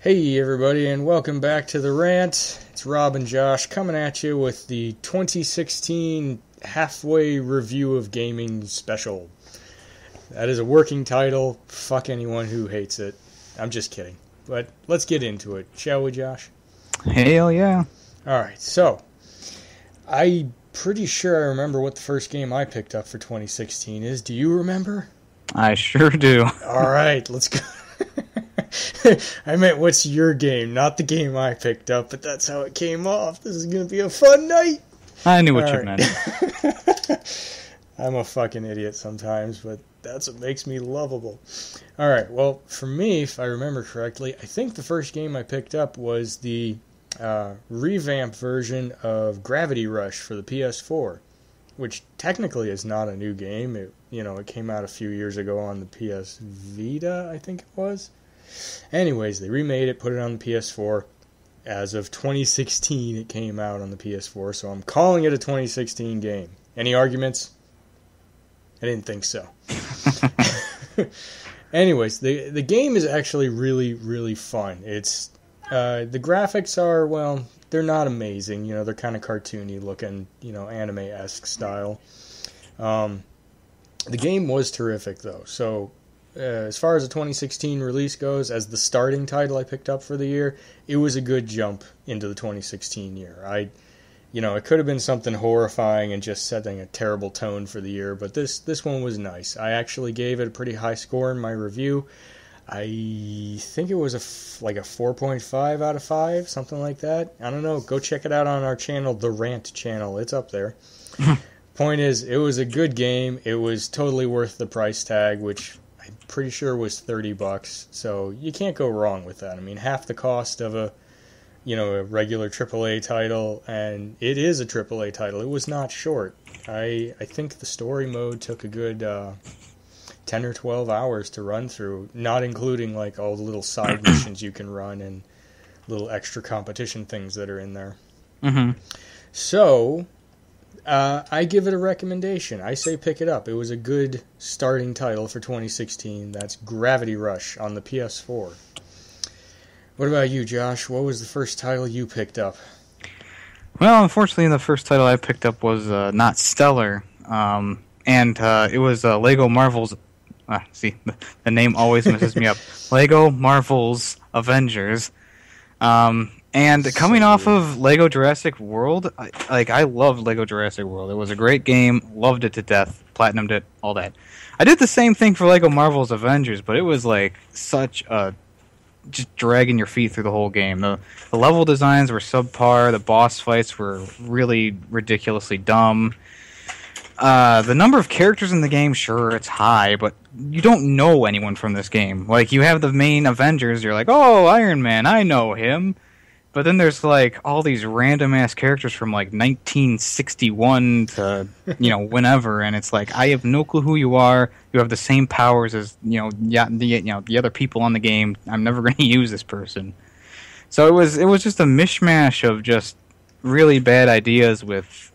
Hey everybody, and welcome back to the Rant. It's Rob and Josh coming at you with the 2016 halfway review of gaming special. That is a working title. Fuck anyone who hates it. I'm just kidding. But let's get into it, shall we, Josh? Hell yeah. Alright, so I'm pretty sure I remember what the first game I picked up for 2016 is. Do you remember? I sure do. Alright, let's go. I meant, what's your game? Not the game I picked up, but that's how it came off. This is going to be a fun night. I knew what you meant. I'm a fucking idiot sometimes, but that's what makes me lovable. Alright, well, for me, if I remember correctly, I think the first game I picked up was the revamped version of Gravity Rush for the PS4, which technically is not a new game. It came out a few years ago on the PS Vita, I think it was. Anyways, they remade it, put it on the PS4. As of 2016, it came out on the PS4, so I'm calling it a 2016 game. Any arguments? I didn't think so. Anyways, the game is actually really, really fun. It's the graphics are, well, they're not amazing. They're kind of cartoony looking, anime-esque style. The game was terrific, though. So, as far as the 2016 release goes, as the starting title I picked up for the year, it was a good jump into the 2016 year. It could have been something horrifying and just setting a terrible tone for the year, but this one was nice. I actually gave it a pretty high score in my review. I think it was a 4.5 out of 5, something like that. I don't know. Go check it out on our channel, the Rant channel. It's up there. Point is, it was a good game. It was totally worth the price tag, which I'm pretty sure was $30. So you can't go wrong with that. I mean, half the cost of a regular AAA title, and it is a AAA title. It was not short. I think the story mode took a good 10 or 12 hours to run through, not including all the little side missions you can run and little extra competition things that are in there. Mm-hmm. So, I give it a recommendation. I say pick it up. It was a good starting title for 2016. That's Gravity Rush on the PS4. What about you, Josh? What was the first title you picked up? Well, unfortunately, the first title I picked up was not stellar, and it was Lego Marvel's... see, the name always messes me up. Lego Marvel's Avengers. And coming off of Lego Jurassic World, I loved Lego Jurassic World. It was a great game, loved it to death, platinumed it, all that. I did the same thing for Lego Marvel's Avengers, but it was such a... just dragging your feet through the whole game. The level designs were subpar, the boss fights were really ridiculously dumb. The number of characters in the game, sure, it's high, but you don't know anyone from this game. You have the main Avengers, you're like, oh, Iron Man, I know him. But then there's, all these random-ass characters from, 1961 to, whenever, and it's I have no clue who you are. You have the same powers as, the other people on the game. I'm never going to use this person. So it was just a mishmash of just really bad ideas with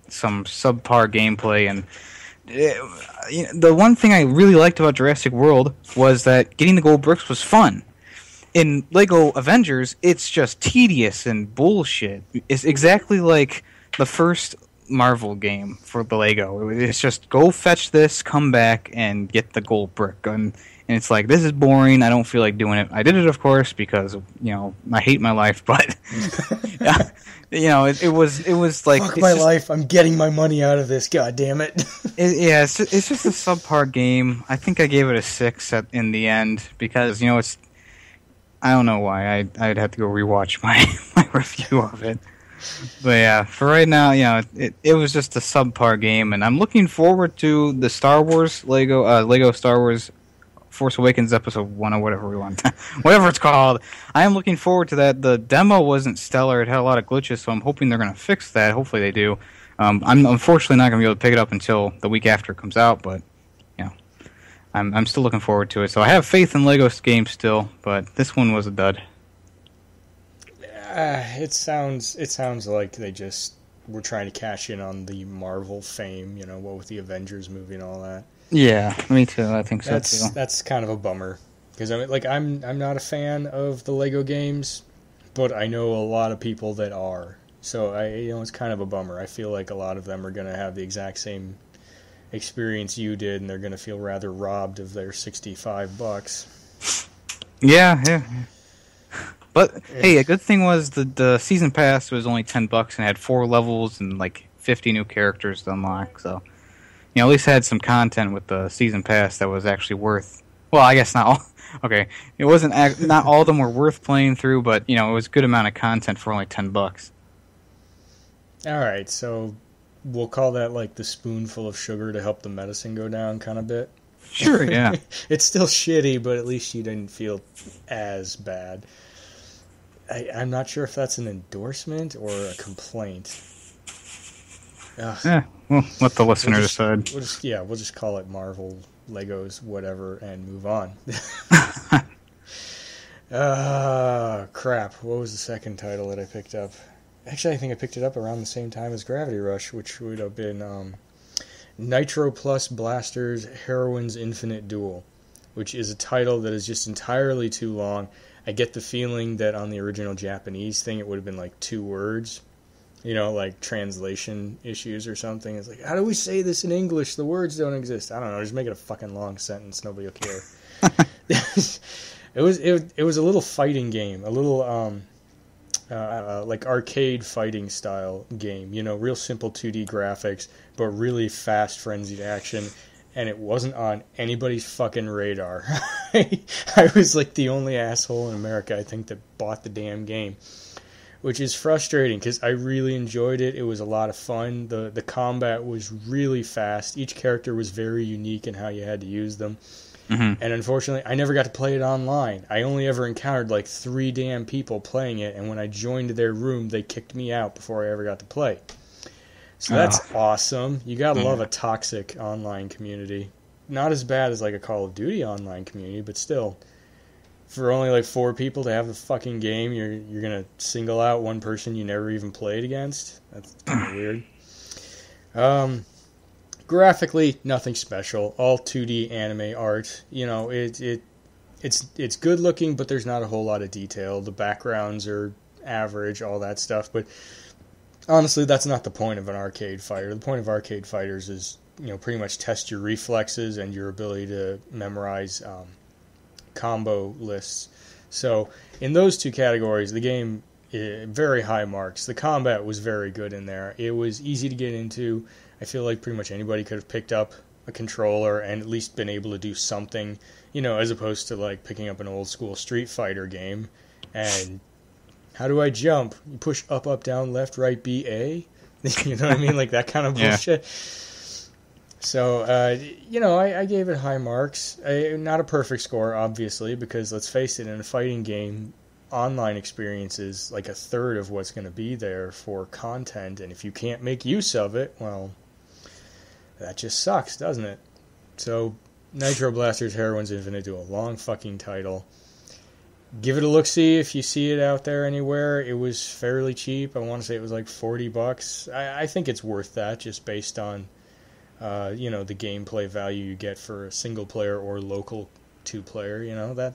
some subpar gameplay, and the one thing I really liked about Jurassic World was that getting the gold bricks was fun. In Lego Avengers, it's just tedious and bullshit. It's exactly like the first Marvel game for the Lego. It's just go fetch this, come back, and get the gold brick. And it's this is boring. I don't feel like doing it. I did it, of course, because I hate my life. But it was fuck my life. I'm getting my money out of this. God damn it. It's just a subpar game. I think I gave it a 6 in the end because it's. I don't know why. I'd have to go rewatch my review of it. But yeah, for right now, it was just a subpar game, and I'm looking forward to the Star Wars Lego Star Wars Force Awakens Episode 1 or whatever we want, whatever it's called. I am looking forward to that. The demo wasn't stellar; it had a lot of glitches, so I'm hoping they're going to fix that. Hopefully they do. I'm unfortunately not going to be able to pick it up until the week after it comes out, but. I'm still looking forward to it. So I have faith in Lego games still, but this one was a dud. It sounds like they just were trying to cash in on the Marvel fame, what with the Avengers movie and all that. Yeah, me too. I think so too. That's kind of a bummer. Because I'm not a fan of the Lego games, but I know a lot of people that are. So it's kind of a bummer. I feel like a lot of them are going to have the exact same experience you did, and they're going to feel rather robbed of their $65. Yeah. But hey, a good thing was the season pass was only $10 and had 4 levels and like 50 new characters to unlock. So, at least had some content with the season pass that was actually worth. Well, I guess not all. Okay, it wasn't. Not all of them were worth playing through, but it was a good amount of content for only $10. All right, so we'll call that like the spoonful of sugar to help the medicine go down kind of bit. Sure, yeah. It's still shitty, but at least you didn't feel as bad. I'm not sure if that's an endorsement or a complaint. Yeah, well, let the listener decide. We'll just call it Marvel, Legos, whatever, and move on. Crap. What was the second title that I picked up? Actually, I think I picked it up around the same time as Gravity Rush, which would have been Nitro Plus Blasters Heroines Infinite Duel, which is a title that is just entirely too long. I get the feeling that on the original Japanese thing, it would have been like 2 words. Like translation issues or something. It's like, how do we say this in English? The words don't exist. I don't know. Just make it a fucking long sentence. Nobody will care. It was a little fighting game, a little like arcade fighting style game. Real simple 2D graphics, but really fast, frenzied action. And it wasn't on anybody's fucking radar. I was like the only asshole in America, I think, that bought the damn game. Which is frustrating because I really enjoyed it. It was a lot of fun. The combat was really fast. Each character was very unique in how you had to use them. Mm-hmm. And unfortunately, I never got to play it online. I only ever encountered like 3 damn people playing it, and when I joined their room, they kicked me out before I ever got to play. So that's awesome. You gotta love a toxic online community. Not as bad as like a Call of Duty online community, but still. For only like 4 people to have the fucking game, you're gonna single out one person you never even played against? That's kind of weird. Graphically, nothing special. All 2D anime art. It's good looking, but there's not a whole lot of detail. The backgrounds are average, all that stuff. But honestly, that's not the point of an arcade fighter. The point of arcade fighters is pretty much test your reflexes and your ability to memorize combo lists. So in those 2 categories, the game, very high marks. The combat was very good in there. It was easy to get into. I feel like pretty much anybody could have picked up a controller and at least been able to do something, as opposed to like picking up an old school Street Fighter game. And how do I jump? You push up, up, down, left, right, B, A? You know what I mean? Like that kind of bullshit. So, I gave it high marks. Not a perfect score, obviously, because let's face it, in a fighting game, online experience is like a third of what's going to be there for content, and if you can't make use of it, well, that just sucks, doesn't it? So, Nitro Blasters Heroines Infinite Duel, long fucking title. Give it a look-see if you see it out there anywhere. It was fairly cheap. I want to say it was like $40. I think it's worth that, just based on the gameplay value you get for a single player or local 2-player,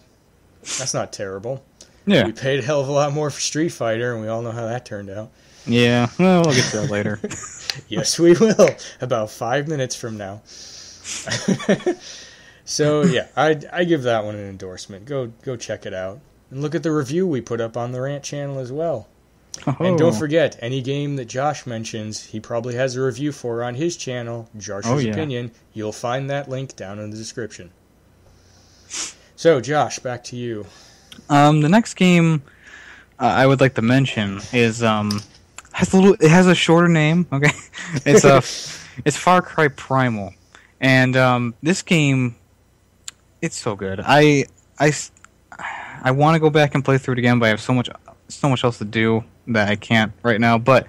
that's not terrible. Yeah. We paid a hell of a lot more for Street Fighter, and we all know how that turned out. Yeah, well, we'll get to that later. Yes, we will. About 5 minutes from now. So, yeah, I give that one an endorsement. Go check it out. And look at the review we put up on the Rant channel as well. Oh. And don't forget, any game that Josh mentions, he probably has a review for on his channel, Josh's Opinion. You'll find that link down in the description. So, Josh, back to you. The next game I would like to mention is it has a shorter name. Okay, it's Far Cry Primal, and this game, it's so good. I want to go back and play through it again, but I have so much else to do that I can't right now. But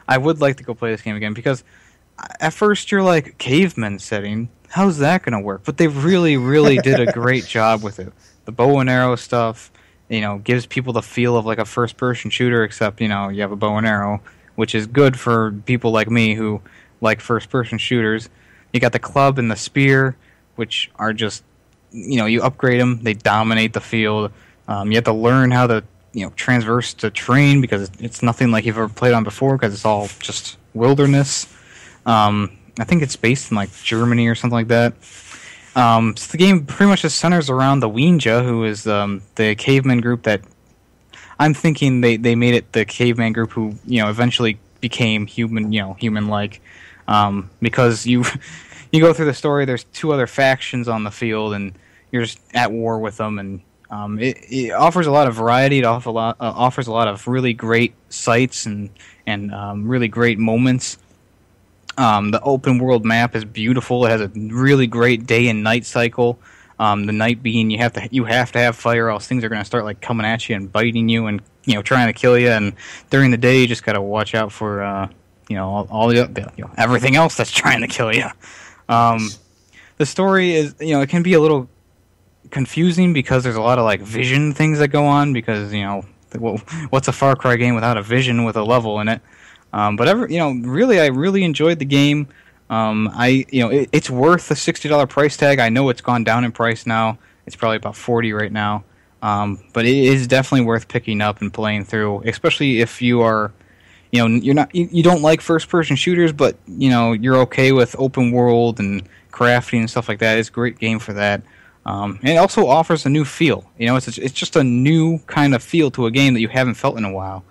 I would like to go play this game again because at first you're like, caveman setting, how's that going to work? But they really, really did a great job with it. The bow and arrow stuff, gives people the feel of like a first-person shooter, except, you have a bow and arrow, which is good for people like me who like first-person shooters. You got the club and the spear, which are just you upgrade them, they dominate the field. You have to learn how to transverse to terrain because it's nothing like you've ever played on before because it's all just wilderness. I think it's based in like Germany or something like that. So the game pretty much just centers around the Wenja, who is the caveman group that I'm thinking they made it the caveman group who eventually became human, human-like, because you go through the story. There's two other factions on the field, and you're just at war with them, and it offers a lot of variety. It offers a lot of really great sights and really great moments. The open world map is beautiful. It has a really great day and night cycle. The night being you have to have fire, or else things are going to start like coming at you and biting you and trying to kill you. And during the day, you just got to watch out for all the everything else that's trying to kill you. The story is it can be a little confusing because there's a lot of like vision things that go on because what's a Far Cry game without a vision with a level in it? Really, I really enjoyed the game. It's worth the $60 price tag. I know it's gone down in price now. It's probably about $40 right now. But it is definitely worth picking up and playing through, especially if you are, you don't like first-person shooters, but you're okay with open world and crafting and stuff like that. It's a great game for that. And it also offers a new feel. It's just a new kind of feel to a game that you haven't felt in a while.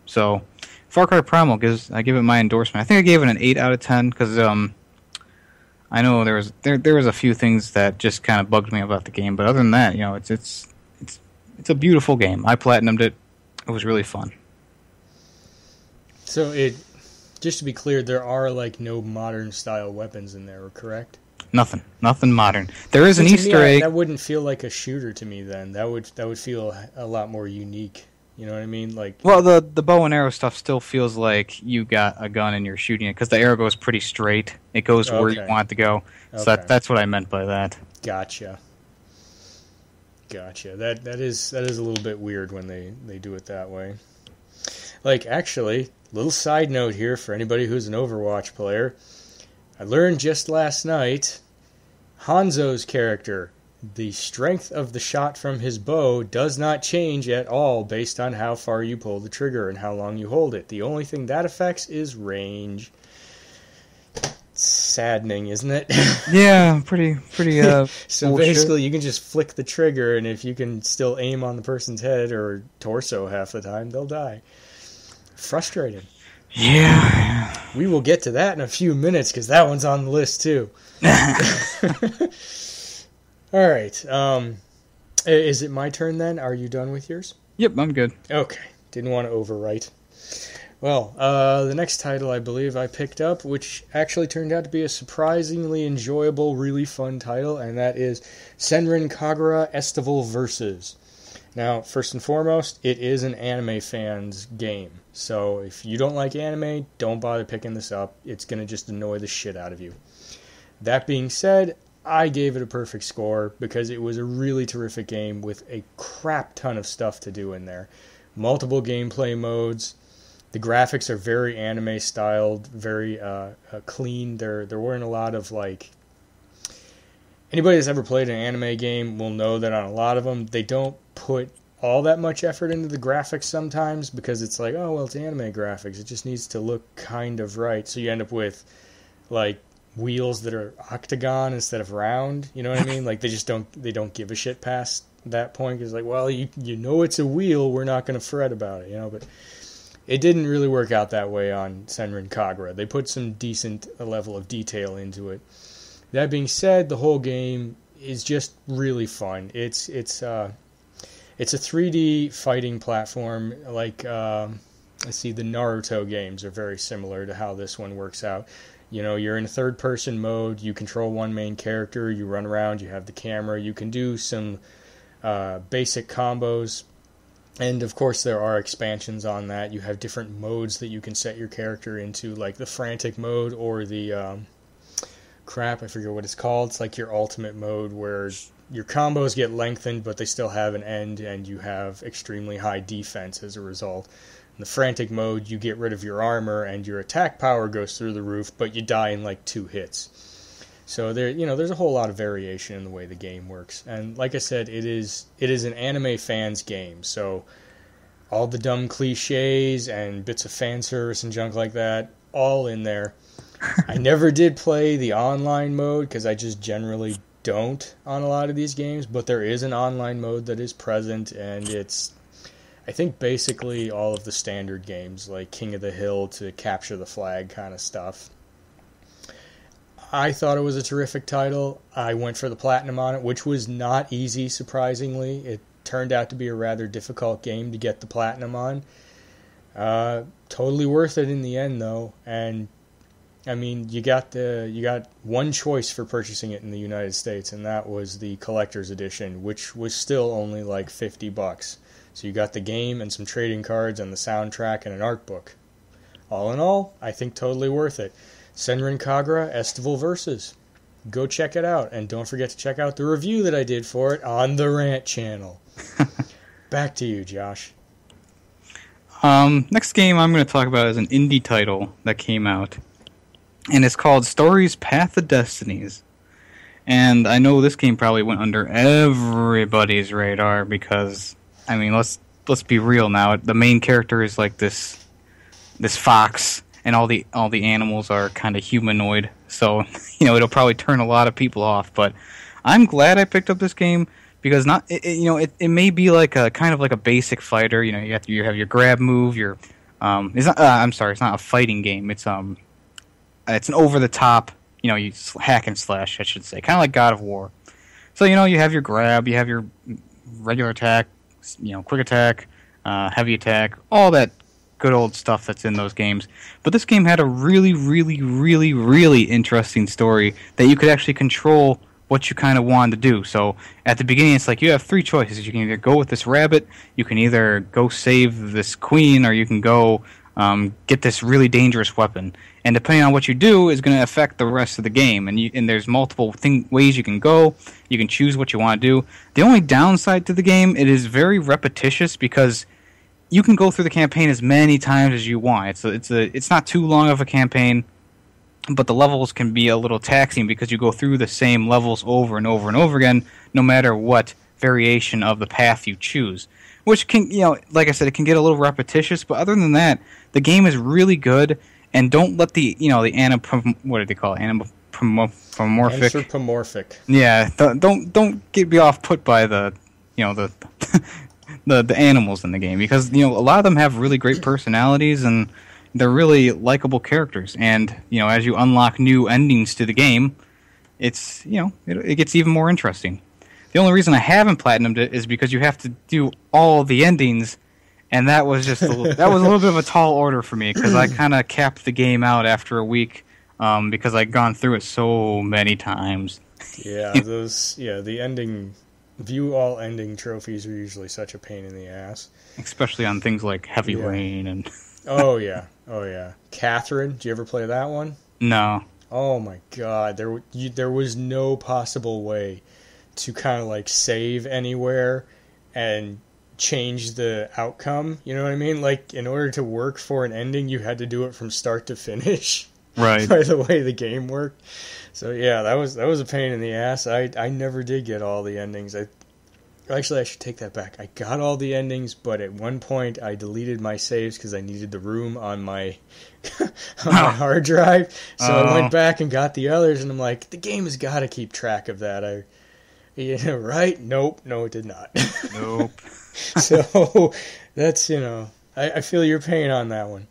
So Far Cry Primal I give it my endorsement. I think I gave it an 8 out of 10 because I know there was a few things that just kind of bugged me about the game, but other than that, it's a beautiful game. I platinumed it. It was really fun. So just to be clear, there are like no modern style weapons in there, correct? Nothing modern. There is an Easter egg. That wouldn't feel like a shooter to me. Then that would feel a lot more unique. You know what I mean? Well, the bow and arrow stuff still feels like you got a gun and you're shooting it because the arrow goes pretty straight. It goes where you want it to go. So that's what I meant by that. Gotcha. That is a little bit weird when they do it that way. Actually, little side note here for anybody who's an Overwatch player. I learned just last night, Hanzo's character, the strength of the shot from his bow does not change at all based on how far you pull the trigger and how long you hold it. The only thing that affects is range. Saddening, isn't it? Yeah, pretty. So basically, you can just flick the trigger, and if you can still aim on the person's head or torso half the time, they'll die. Frustrating. Yeah. We will get to that in a few minutes because that one's on the list too. All right. Is it my turn then? Are you done with yours? Yep, I'm good. Okay. Didn't want to overwrite. Well, the next title I believe I picked up, which actually turned out to be a surprisingly enjoyable, really fun title, and that is Senran Kagura Estival Versus. Now, first and foremost, it is an anime fan's game. So if you don't like anime, don't bother picking this up. It's going to just annoy the shit out of you. That being said, I gave it a perfect score because it was a really terrific game with a crap ton of stuff to do in there. Multiple gameplay modes. The graphics are very anime styled, very clean. There weren't a lot of anybody that's ever played an anime game will know that on a lot of them they don't put all that much effort into the graphics sometimes because it's like, oh well, it's anime graphics. It just needs to look kind of right. So you end up with wheels that are octagon instead of round. You know what I mean? They don't give a shit past that point because well, you know it's a wheel. We're not going to fret about it, but. It didn't really work out that way on Senran Kagura. They put some decent level of detail into it. That being said, the whole game is just really fun. It's a 3D fighting platform let's see, the Naruto games are very similar to how this one works out. You're in a third-person mode. You control one main character. You run around. You have the camera. You can do some basic combos. And, of course, there are expansions on that. You have different modes that you can set your character into, like the frantic mode or the, I forget what it's called. It's like your ultimate mode where your combos get lengthened, but they still have an end, and you have extremely high defense as a result. In the frantic mode, you get rid of your armor, and your attack power goes through the roof, but you die in, 2 hits. So there's a whole lot of variation in the way the game works. And like I said, it is an anime fan's game. So all the dumb cliches and bits of fan service and junk like that, all in there. I never did play the online mode because I just generally don't on a lot of these games, but there is an online mode that is present, and it's, I think, basically all of the standard games, like King of the Hill to Capture the Flag kind of stuff. I thought it was a terrific title. I went for the platinum on it, which was not easy, surprisingly. It turned out to be a rather difficult game to get the platinum on. Totally worth it in the end, though. And I mean, you got one choice for purchasing it in the United States, and that was the collector's edition, which was still only like $50. So you got the game and some trading cards and the soundtrack and an art book. All in all, I think totally worth it. Senran Kagura Estival Versus. Go check it out, and don't forget to check out the review that I did for it on the Rant channel. Back to you, Josh. Next game I'm going to talk about is an indie title that came out, and it's called Stories Path of Destinies. And I know this game probably went under everybody's radar because, I mean, let's be real now. The main character is like this fox, and all the animals are kind of humanoid. So, it'll probably turn a lot of people off. But I'm glad I picked up this game because it may be like a kind of like a basic fighter. You have your grab move. It's not a fighting game. It's an over the top. You hack and slash, I should say, kind of like God of War. So you have your grab, you have your regular attack, quick attack, heavy attack, all that good old stuff that's in those games. But this game had a really, really, really, really interesting story that you could actually control what you kind of wanted to do. So at the beginning, it's like you have three choices. You can either go with this rabbit, you can either go save this queen, or you can go get this really dangerous weapon. And depending on what you do is going to affect the rest of the game. And there's multiple ways you can go. You can choose what you want to do. The only downside to the game, it is very repetitious because you can go through the campaign as many times as you want. It's not too long of a campaign, but the levels can be a little taxing because you go through the same levels over and over and over again, no matter what variation of the path you choose. Which can, like I said, it can get a little repetitious, but other than that, the game is really good. And don't let the what do they call it? Anthropomorphic. Anthropomorphic. Yeah, don't get me off put by the the animals in the game, because a lot of them have really great personalities and they're really likable characters. And as you unlock new endings to the game, it's it gets even more interesting. The only reason I haven't platinumed it is because you have to do all the endings. And that was just a little bit of a tall order for me because I kind of capped the game out after a week because I'd gone through it so many times. Yeah, the ending, view all ending trophies are usually such a pain in the ass. Especially on things like Heavy Rain and... Oh yeah. Catherine, did you ever play that one? No. Oh my god, there was no possible way to kind of like save anywhere and change the outcome, you know what I mean? Like, in order to work for an ending, you had to do it from start to finish. Right. By the way the game worked. So yeah, that was a pain in the ass. I never did get all the endings. Actually, I should take that back. I got all the endings, but at one point I deleted my saves because I needed the room on my on my hard drive. So I went back and got the others, and I'm like, the game has got to keep track of that. Right? Nope. No, it did not. Nope. So that's, I feel your pain on that one.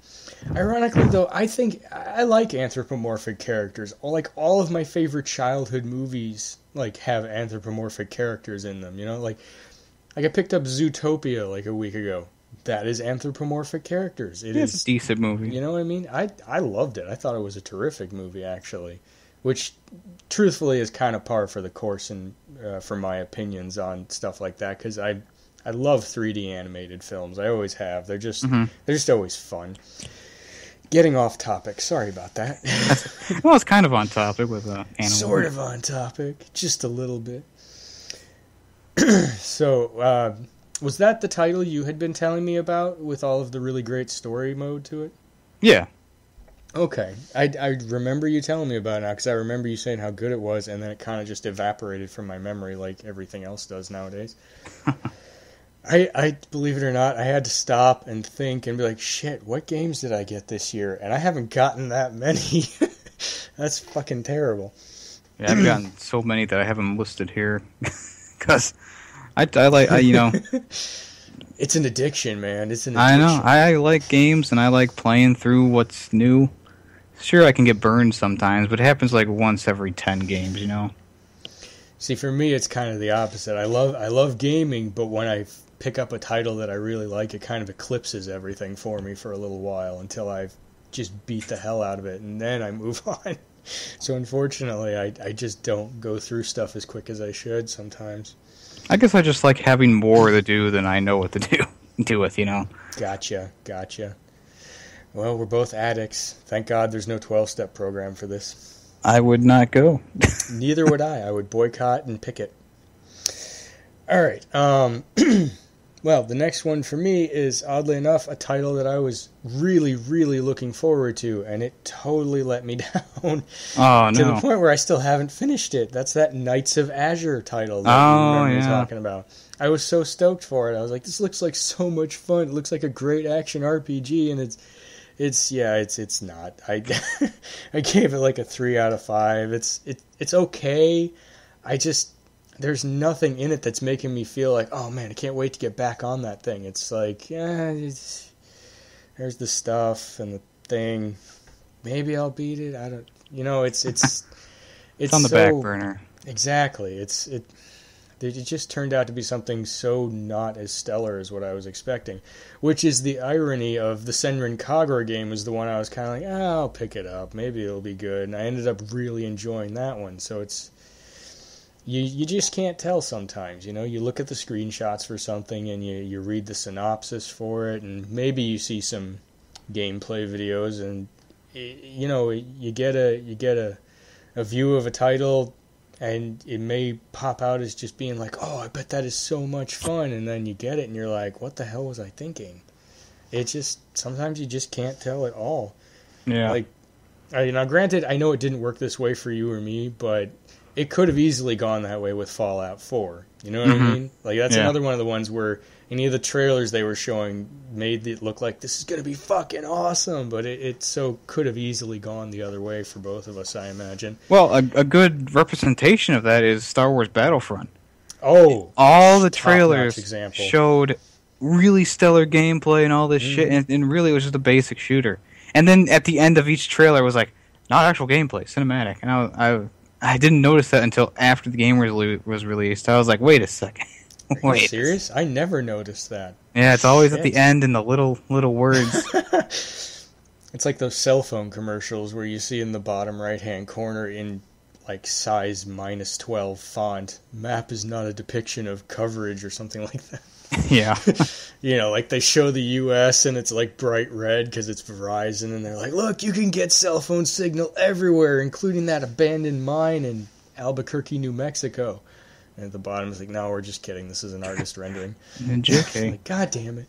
Ironically, though, I think I like anthropomorphic characters. Like, all of my favorite childhood movies have anthropomorphic characters in them. Like I picked up Zootopia like a week ago. That is anthropomorphic characters. It's a decent movie. You know what I mean? I loved it. I thought it was a terrific movie, actually. Which, truthfully, is kind of par for the course and for my opinions on stuff like that, because I love 3D animated films. I always have. They're just always fun. Getting off topic. Sorry about that. Well, it's kind of on topic with animals. Sort of on topic. Just a little bit. So, was that the title you had been telling me about with all of the really great story mode to it? Yeah. Okay. I remember you telling me about it now, because I remember you saying how good it was, and then it kind of just evaporated from my memory like everything else does nowadays. I believe it or not, I had to stop and think and be like, shit, what games did I get this year? And I haven't gotten that many. That's fucking terrible. Yeah, I've gotten so many that I haven't listed here. Because I like, you know... It's an addiction, man. It's an addiction. I know. I like games, and I like playing through what's new. Sure, I can get burned sometimes, but it happens like once every 10 games, you know? See, for me, it's kind of the opposite. I love gaming, but when I pick up a title that I really like, it kind of eclipses everything for me for a little while until I've just beat the hell out of it, and then I move on. So unfortunately, I just don't go through stuff as quick as I should sometimes. I guess I just like having more to do than I know what to do with, you know? Gotcha. Well, we're both addicts. Thank God there's no 12-step program for this. I would not go. Neither would I. I would boycott and picket. All right. Well, the next one for me is, oddly enough, a title that I was really, really looking forward to, and it totally let me down. Oh, no. To the point where I still haven't finished it. That's that Knights of Azure title that you remember me talking about. I was so stoked for it. I was like, this looks like so much fun. It looks like a great action RPG, and it's not. I gave it like a 3 out of 5. It's okay. There's nothing in it that's making me feel like, oh man, I can't wait to get back on that thing. It's like, there's the stuff and the thing. Maybe I'll beat it. I don't, it's on the back burner. Exactly. It just turned out to be something so not as stellar as what I was expecting, which is the irony of the Senran Kagura game was the one I was kind of like, I'll pick it up. Maybe it'll be good. And I ended up really enjoying that one. So it's, You just can't tell sometimes, You look at the screenshots for something and you read the synopsis for it, and maybe you see some gameplay videos, and you get a view of a title, and it may pop out as just being like, oh, I bet that is so much fun, and then you get it and you're like, what the hell was I thinking? It just sometimes you just can't tell at all. Yeah. Like, now granted, I know it didn't work this way for you or me, but it could have easily gone that way with Fallout 4. You know what I mean? Like, that's another one of the ones where any of the trailers they were showing made it look like this is going to be fucking awesome, but it so could have easily gone the other way for both of us, I imagine. Well, a good representation of that is Star Wars Battlefront. Oh, all the trailers showed really stellar gameplay and all this shit, and really it was just a basic shooter. And then at the end of each trailer, it was like, not actual gameplay, cinematic. And I didn't notice that until after the game was released. I was like, wait a second. Are you serious? I never noticed that. Yeah, it's always at the end in the little words. It's like those cell phone commercials where you see in the bottom right-hand corner in like size -12 font, map is not a depiction of coverage or something like that. Yeah. Like they show the U.S. and it's like bright red because it's Verizon, and they're like, look, you can get cell phone signal everywhere, including that abandoned mine in Albuquerque, New Mexico. And at the bottom it's like, no, we're just kidding. This is an artist rendering. JK. Like, God damn it.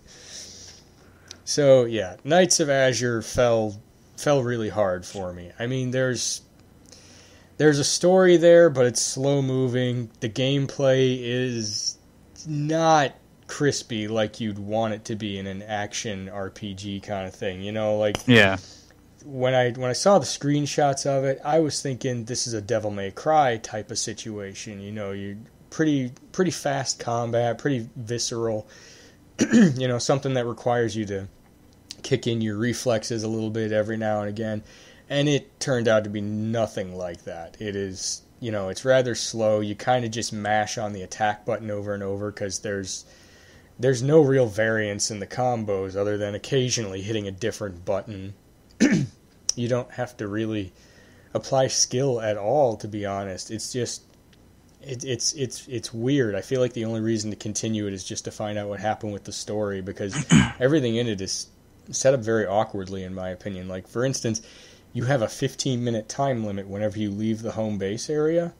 So, yeah, Knights of Azure fell really hard for me. I mean, there's a story there, but it's slow-moving. The gameplay is not crispy like you'd want it to be in an action RPG kind of thing, Yeah. When I saw the screenshots of it, I was thinking this is a Devil May Cry type of situation. You pretty fast combat, pretty visceral. Something that requires you to kick in your reflexes a little bit every now and again. And it turned out to be nothing like that. It is, it's rather slow. You kind of just mash on the attack button over and over because there's no real variance in the combos other than occasionally hitting a different button. You don't have to really apply skill at all, to be honest. It's just it's weird. I feel like the only reason to continue it is just to find out what happened with the story, because everything in it is set up very awkwardly, in my opinion. Like, for instance, you have a 15-minute time limit whenever you leave the home base area.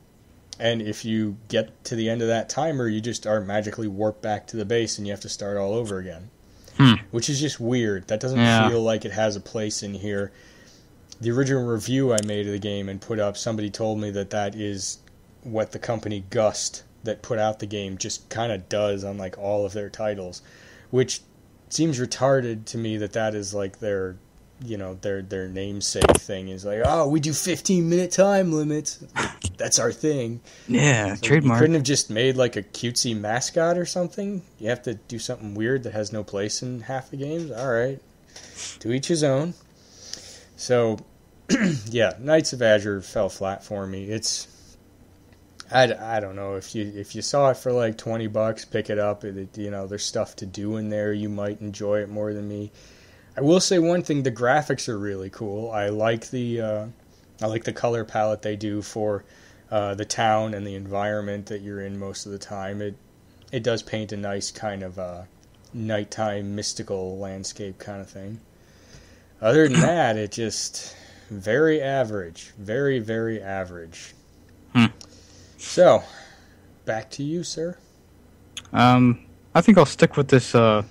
And if you get to the end of that timer, you just are magically warped back to the base and you have to start all over again. Which is just weird. That doesn't feel like it has a place in here. the original review I made of the game and put up, somebody told me that is what the company Gust that put out the game just kind of does on like all of their titles, which seems retarded to me that is like their namesake thing is like, oh, we do 15-minute time limits. That's our thing. Yeah, so trademark. You couldn't have just made like a cutesy mascot or something? You have to do something weird that has no place in half the games? All right. To each his own. So, yeah, Knights of Azure fell flat for me. It's... I don't know, if you saw it for like $20, pick it up. There's stuff to do in there. You might enjoy it more than me. I will say one thing: the graphics are really cool. I like the color palette they do for the town and the environment that you're in most of the time. It does paint a nice kind of nighttime mystical landscape kind of thing. Other than that, it just very average, very very average. So, back to you, sir. I think I'll stick with this theme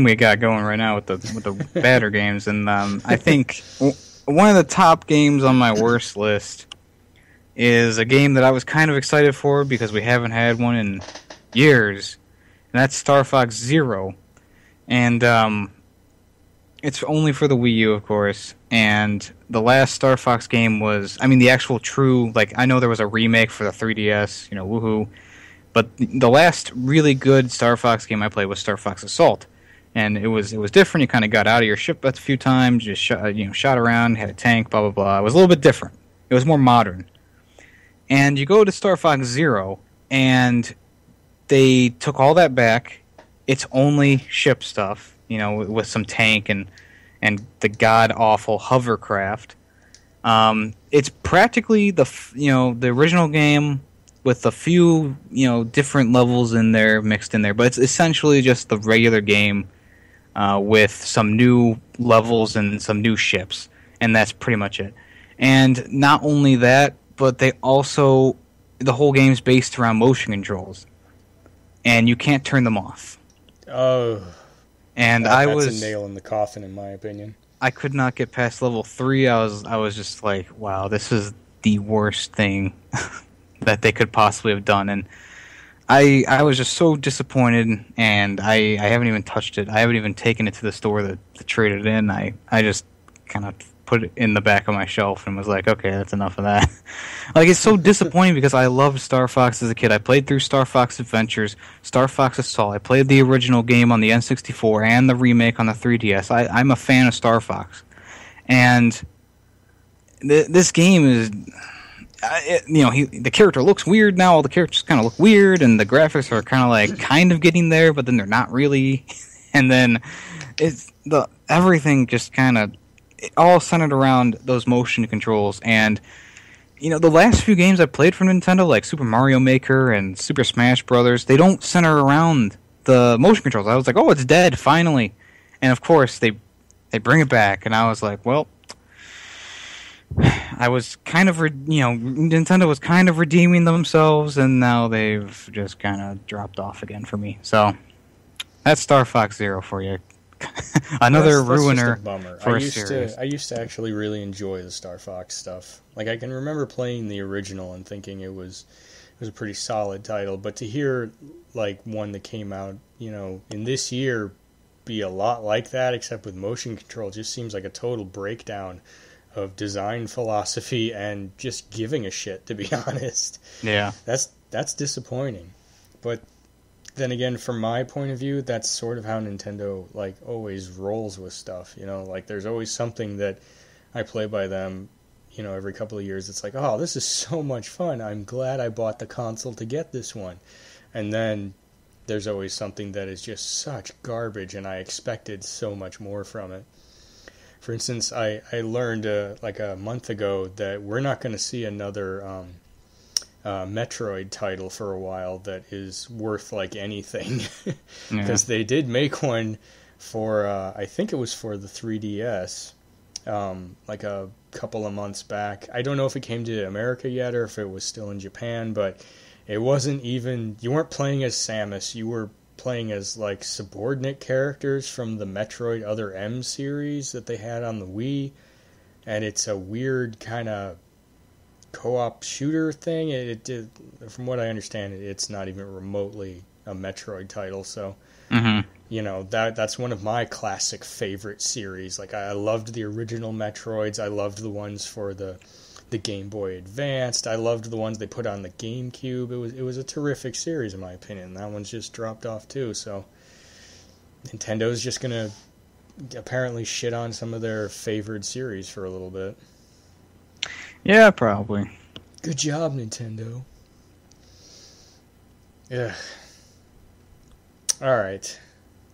we got going right now with the badder games, and I think one of the top games on my worst list is a game that I was kind of excited for because we haven't had one in years, and that's Star Fox Zero, and it's only for the Wii U, of course. And the last Star Fox game was, the actual true, like, I know there was a remake for the 3DS, woohoo. But the last really good Star Fox game I played was Star Fox Assault. And it was different. You kind of got out of your ship a few times, just shot around, had a tank, blah, blah, blah. It was a little bit different. It was more modern. And you go to Star Fox Zero, and they took all that back. It's only ship stuff, with some tank and the god-awful hovercraft. It's practically the original game with a few, different levels in there, mixed in there. But it's essentially just the regular game with some new levels and some new ships. And that's pretty much it. And not only that, but the whole game's based around motion controls. And you can't turn them off. Oh... And that's a nail in the coffin, in my opinion. I could not get past level 3. I was just like, wow, this is the worst thing that they could possibly have done. And I was just so disappointed, and I haven't even touched it. I haven't even taken it to the store to trade it in. I just kind of put it in the back of my shelf and was like, okay, that's enough of that. Like, it's so disappointing because I loved Star Fox as a kid. I played through Star Fox Adventures, Star Fox Assault. I played the original game on the N64 and the remake on the 3DS. I'm a fan of Star Fox. And this game is... the character looks weird now. All the characters kind of look weird, and the graphics are kind of getting there, but then they're not really. And then everything just kind of... It all centered around those motion controls, and the last few games I played from Nintendo, like Super Mario Maker and Super Smash Brothers, they don't center around the motion controls. I was like, oh, it's dead, finally. And of course, they bring it back, and I was like, well, I was kind of, Nintendo was kind of redeeming themselves, and now they've just kind of dropped off again for me. So, that's Star Fox Zero for you. Another ruiner just a bummer. for a series. I used to actually really enjoy the Star Fox stuff. Like, I can remember playing the original and thinking it was a pretty solid title, but to hear like one that came out, in this year be a lot like that except with motion control just seems like a total breakdown of design philosophy and just giving a shit, to be honest. Yeah. That's disappointing. But then again, from my point of view, that's sort of how Nintendo always rolls with stuff. There's always something that I play by them. Every couple of years, it's like, oh, this is so much fun. I'm glad I bought the console to get this one. And then there's always something that is just such garbage, and I expected so much more from it. For instance, I learned like a month ago that we're not going to see another Metroid title for a while that is worth like anything, because they did make one for I think it was for the 3DS like a couple of months back. I don't know if it came to America yet or if it was still in Japan, but it wasn't even, you weren't playing as Samus, you were playing as like subordinate characters from the Metroid Other M series that they had on the Wii, and it's a weird kind of co-op shooter thing. From what I understand, it's not even remotely a Metroid title, so you know, that's one of my classic favorite series. Like, I loved the original Metroids. I loved the ones for the Game Boy Advanced. I loved the ones they put on the GameCube. It was a terrific series, in my opinion. That one's just dropped off too, so Nintendo's just gonna apparently shit on some of their favored series for a little bit. Yeah, probably. Good job, Nintendo. Yeah. All right.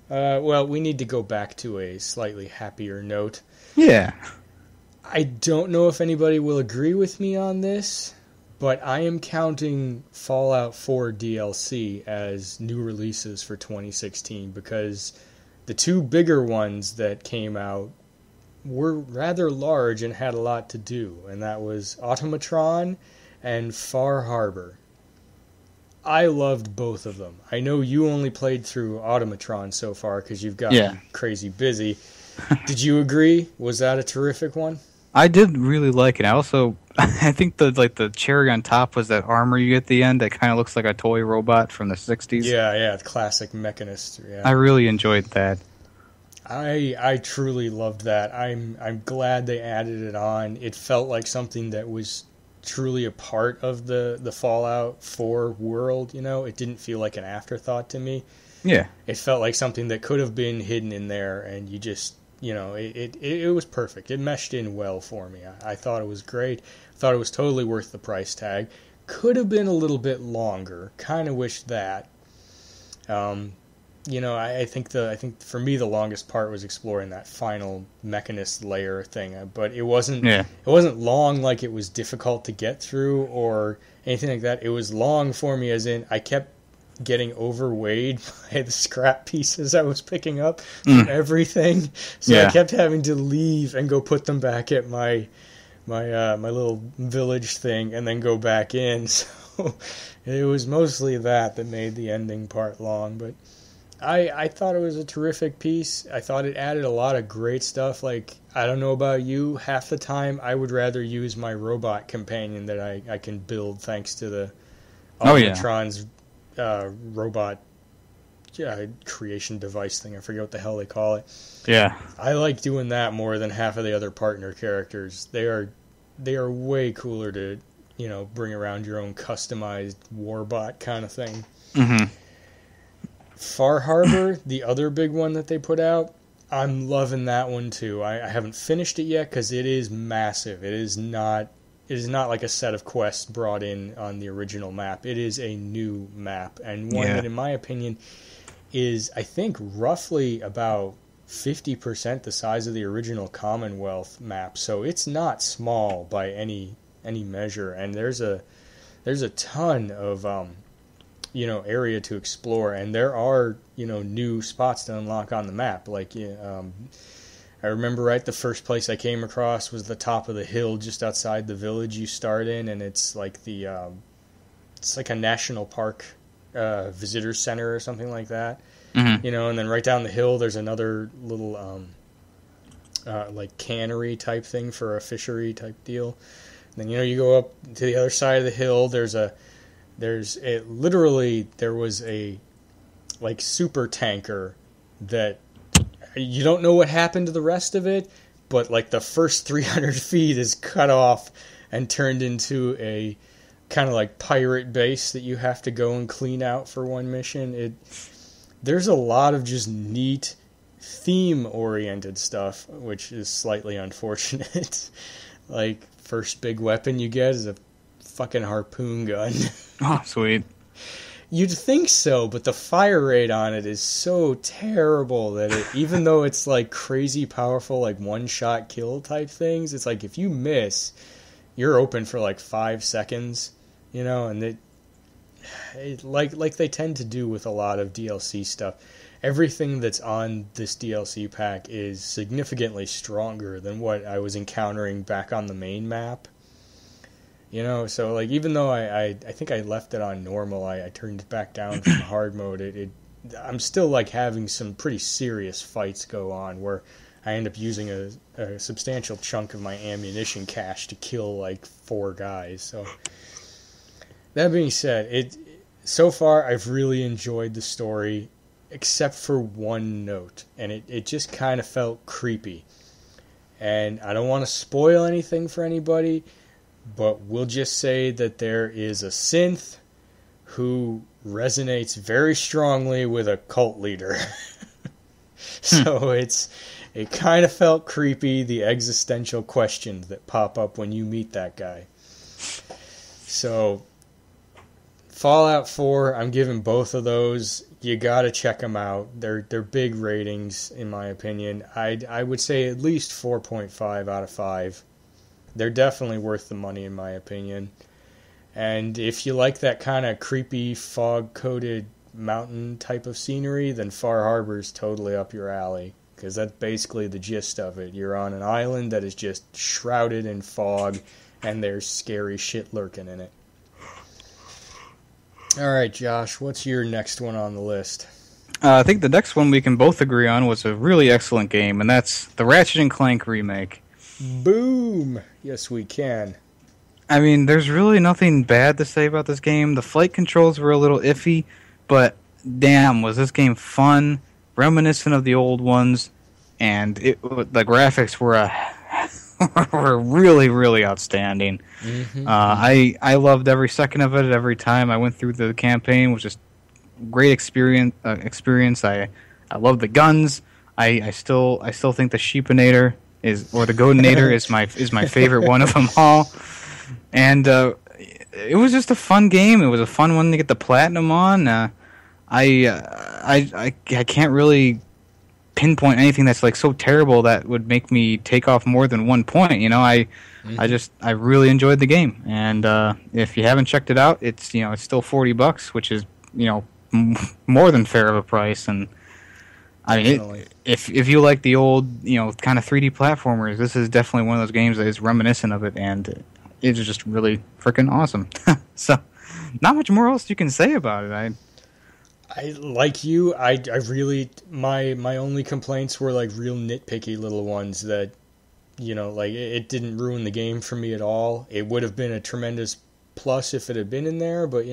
Well, we need to go back to a slightly happier note. Yeah. I don't know if anybody will agree with me on this, but I am counting Fallout 4 DLC as new releases for 2016 because the two bigger ones that came out were rather large and had a lot to do, and that was Automatron and Far Harbor. I loved both of them. I know you only played through Automatron so far because you've gotten crazy busy. Did you agree? Was that a terrific one? I did really like it. I think the cherry on top was that armor you get at the end that kind of looks like a toy robot from the 60s. Yeah, classic Mechanist. Yeah. I really enjoyed that. I truly loved that. I'm glad they added it on. It felt like something that was truly a part of the Fallout 4 world, you know? It didn't feel like an afterthought to me. Yeah. It felt like something that could have been hidden in there, and you just, you know, it was perfect. It meshed in well for me. I thought it was great. I thought it was totally worth the price tag. Could have been a little bit longer. Kind of wish that. You know, I think for me the longest part was exploring that final Mechanist layer thing, but it wasn't long like it was difficult to get through or anything like that. It was long for me as in I kept getting overweighed by the scrap pieces I was picking up from everything, so I kept having to leave and go put them back at my little village thing and then go back in. So it was mostly that made the ending part long, but I thought it was a terrific piece. I thought it added a lot of great stuff. Like, I don't know about you, half the time I would rather use my robot companion that I can build thanks to the Automatron's robot creation device thing. I forget what the hell they call it. Yeah. I like doing that more than half of the other partner characters. They are way cooler to, you know, bring around your own customized warbot kind of thing. Mm-hmm. Far Harbor, the other big one that they put out, I'm loving that one too. I haven't finished it yet because it is massive. It is not like a set of quests brought in on the original map. It is a new map, and one that, in my opinion, is, I think, roughly about 50% the size of the original Commonwealth map. So it's not small by any measure, and there's a ton of area to explore, and there are, new spots to unlock on the map. Like, I remember the first place I came across was the top of the hill just outside the village you start in, and it's like it's like a national park visitor center or something like that. Mm-hmm. And then right down the hill there's another little like cannery type thing for a fishery type deal. And then you go up to the other side of the hill. There was a like super tanker that you don't know what happened to the rest of it, but like the first 300 feet is cut off and turned into a kind of like pirate base that you have to go and clean out for one mission. There's a lot of just neat theme-oriented stuff, which is slightly unfortunate. Like, first big weapon you get is a fucking harpoon gun. Oh, sweet. You'd think so, but the fire rate on it is so terrible that even though it's like crazy powerful, like one-shot kill type things, it's like if you miss, you're open for like 5 seconds, and like they tend to do with a lot of DLC stuff. Everything that's on this DLC pack is significantly stronger than what I was encountering back on the main map. So like even though I think I left it on normal, I turned it back down from hard mode. I'm still like having some pretty serious fights go on where I end up using a substantial chunk of my ammunition cache to kill like 4 guys. So that being said, so far I've really enjoyed the story, except for one note, and it just kind of felt creepy. And I don't want to spoil anything for anybody, but we'll just say that there is a synth who resonates very strongly with a cult leader. So it kind of felt creepy, the existential questions that pop up when you meet that guy. So Fallout 4, I'm giving both of those. You gotta check them out. They're big ratings, in my opinion. I would say at least 4.5 out of 5. They're definitely worth the money, in my opinion. And if you like that kind of creepy, fog-coated mountain type of scenery, then Far Harbor's totally up your alley. Because that's basically the gist of it. You're on an island that is just shrouded in fog, and there's scary shit lurking in it. All right, Josh, what's your next one on the list? I think the next one we can both agree on was a really excellent game, and that's the Ratchet & Clank remake. Boom! Yes, we can. I mean, there's really nothing bad to say about this game. The flight controls were a little iffy, but damn, was this game fun, reminiscent of the old ones, and the graphics were were really, really outstanding. Mm-hmm. I loved every second of it. Every time I went through the campaign was just great experience. I love the guns. I still think the Sheepinator or the Goatinator is my favorite one of them all. And it was just a fun game. It was a fun one to get the platinum on. I can't really pinpoint anything that's like so terrible that would make me take off more than 1 point. You know, I really enjoyed the game, and if you haven't checked it out, it's still $40, which is more than fair of a price. And I mean, if you like the old kind of 3D platformers, this is definitely one of those games that is reminiscent of it, and it's just really freaking awesome. So, not much more else you can say about it. I like you. I really my only complaints were like real nitpicky little ones that like it didn't ruin the game for me at all. It would have been a tremendous plus if it had been in there, but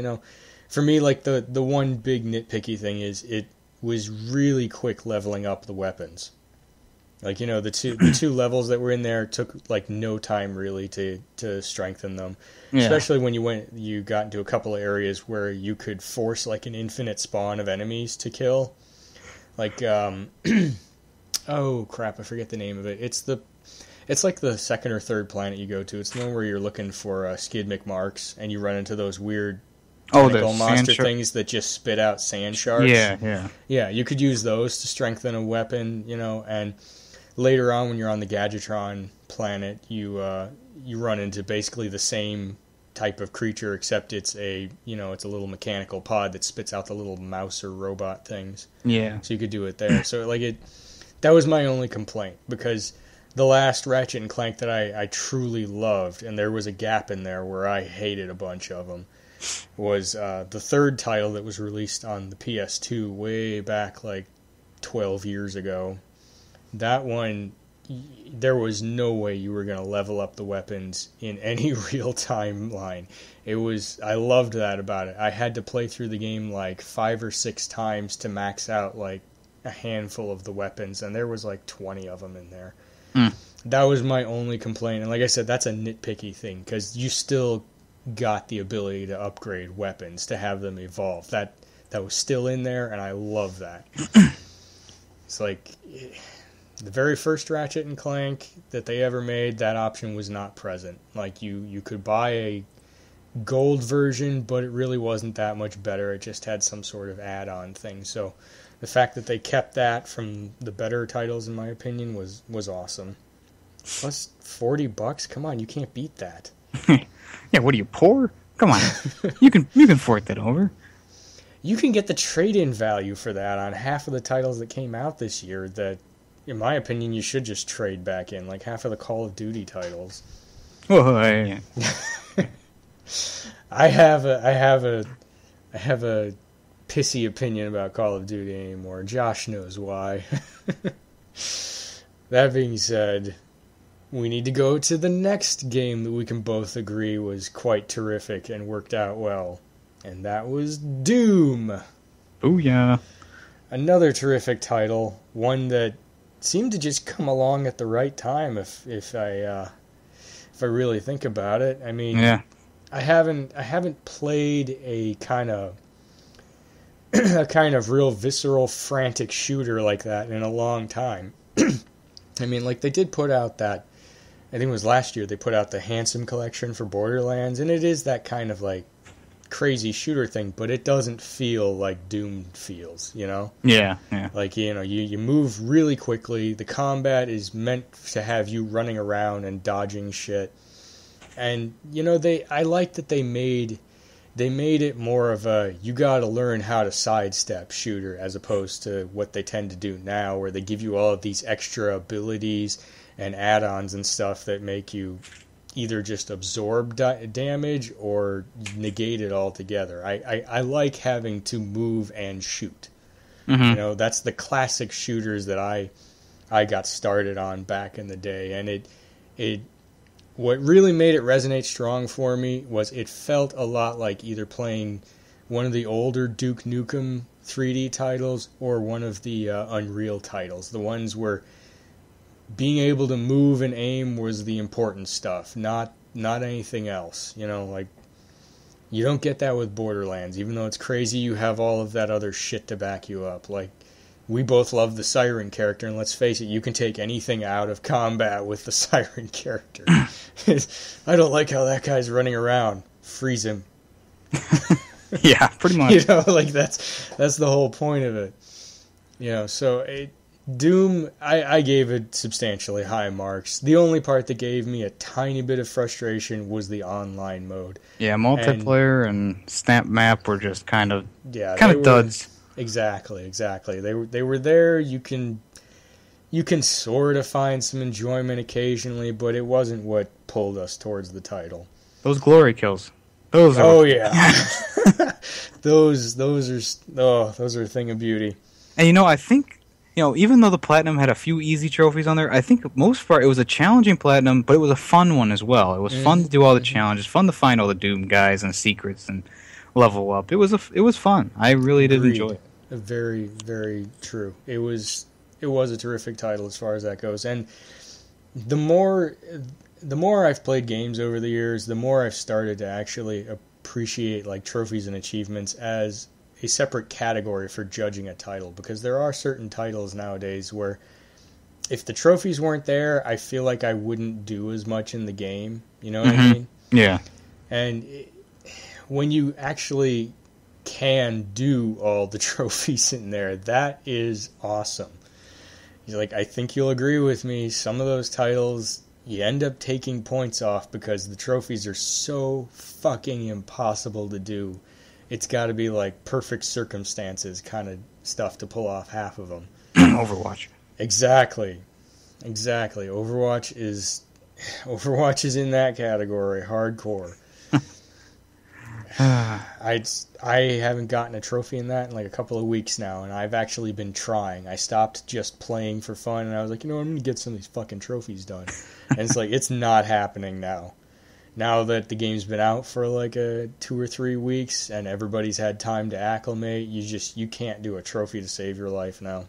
for me, like the one big nitpicky thing is it was really quick leveling up the weapons. Like the two levels that were in there took like no time really to strengthen them. Yeah. Especially when you got into a couple of areas where you could force like an infinite spawn of enemies to kill. Like oh crap, I forget the name of it. It's like the second or third planet you go to. It's the one where you're looking for Skid McMarks and you run into those weird tentacle monster things that just spit out sand sharks. Yeah. You could use those to strengthen a weapon, and later on, when you're on the Gadgetron planet, you run into basically the same type of creature, except it's a little mechanical pod that spits out the little mouse or robot things. Yeah. So you could do it there. So that was my only complaint, because the last Ratchet and Clank that I truly loved, and there was a gap in there where I hated a bunch of them, was the third title that was released on the PS2 way back like 12 years ago. That one, there was no way you were going to level up the weapons in any real timeline. I loved that about it. I had to play through the game like 5 or 6 times to max out like a handful of the weapons, and there was like 20 of them in there. That was my only complaint. And like I said, that's a nitpicky thing, because you still got the ability to upgrade weapons, to have them evolve. That was still in there, and I love that. It's like the very first Ratchet and Clank that they ever made, that option was not present. Like you could buy a gold version, but it really wasn't that much better. It just had some sort of add-on thing. So the fact that they kept that from the better titles, in my opinion, was awesome. Plus $40, come on, you can't beat that. Yeah, what are you, poor? Come on, you can fork that over. You can get the trade-in value for that on half of the titles that came out this year that, in my opinion, you should just trade back in, like half of the Call of Duty titles. Oh, yeah. I have a pissy opinion about Call of Duty anymore. Josh knows why. That being said, we need to go to the next game that we can both agree was quite terrific and worked out well. And that was Doom. Oh, yeah. Another terrific title. One that seemed to just come along at the right time if I really think about it. I mean, yeah. I haven't played a kind of real visceral, frantic shooter like that in a long time. I mean, like, they did put out that, I think it was last year, they put out the Handsome Collection for Borderlands, and it is that kind of, like, crazy shooter thing, but it doesn't feel like Doom feels, you know? Yeah, yeah. Like, you know, you move really quickly, the combat is meant to have you running around and dodging shit, and, you know, I like that they made it more of a you gotta learn how to sidestep shooter as opposed to what they tend to do now where they give you all of these extra abilities and add-ons and stuff that make you either just absorb damage or negate it altogether. I like having to move and shoot. Mm-hmm. You know, that's the classic shooters that I got started on back in the day, and it what really made it resonate strong for me was it felt a lot like either playing one of the older Duke Nukem 3D titles or one of the Unreal titles. The ones where being able to move and aim was the important stuff, not anything else. You know, like, you don't get that with Borderlands. Even though it's crazy, you have all of that other shit to back you up. Like, we both love the Siren character, and let's face it, you can take anything out of combat with the Siren character. I don't like how that guy's running around. Freeze him. Yeah, pretty much. You know, like, that's the whole point of it. You know, so Doom, I gave it substantially high marks. The only part that gave me a tiny bit of frustration was the online mode. Yeah, multiplayer and Snap Map were just kind of duds. Exactly. They were there. You can sort of find some enjoyment occasionally, but it wasn't what pulled us towards the title. Those glory kills. Those are... Oh yeah. those are a thing of beauty. And, you know, I think, you know, even though the Platinum had a few easy trophies on there, I think most part it was a challenging Platinum, but it was a fun one as well. It was fun to do all the challenges, fun to find all the Doom guys and secrets and level up. It was fun. I really did enjoy it. Very, very true. It was a terrific title as far as that goes. And the more I've played games over the years, the more I've started to actually appreciate, like, trophies and achievements as a separate category for judging a title, because there are certain titles nowadays where if the trophies weren't there, I feel like I wouldn't do as much in the game. You know what I mean? Yeah. And when you actually can do all the trophies in there, that is awesome. Like, I think you'll agree with me, some of those titles, you end up taking points off because the trophies are so fucking impossible to do. It's got to be like perfect circumstances kind of stuff to pull off half of them. Overwatch. Exactly. Overwatch is in that category, hardcore. I haven't gotten a trophy in that in like a couple of weeks now, and I've actually been trying. I stopped just playing for fun, and I was like, you know what, I'm going to get some of these fucking trophies done. And it's like, it's not happening now. Now that the game's been out for like 2 or 3 weeks, and everybody's had time to acclimate, you can't do a trophy to save your life now.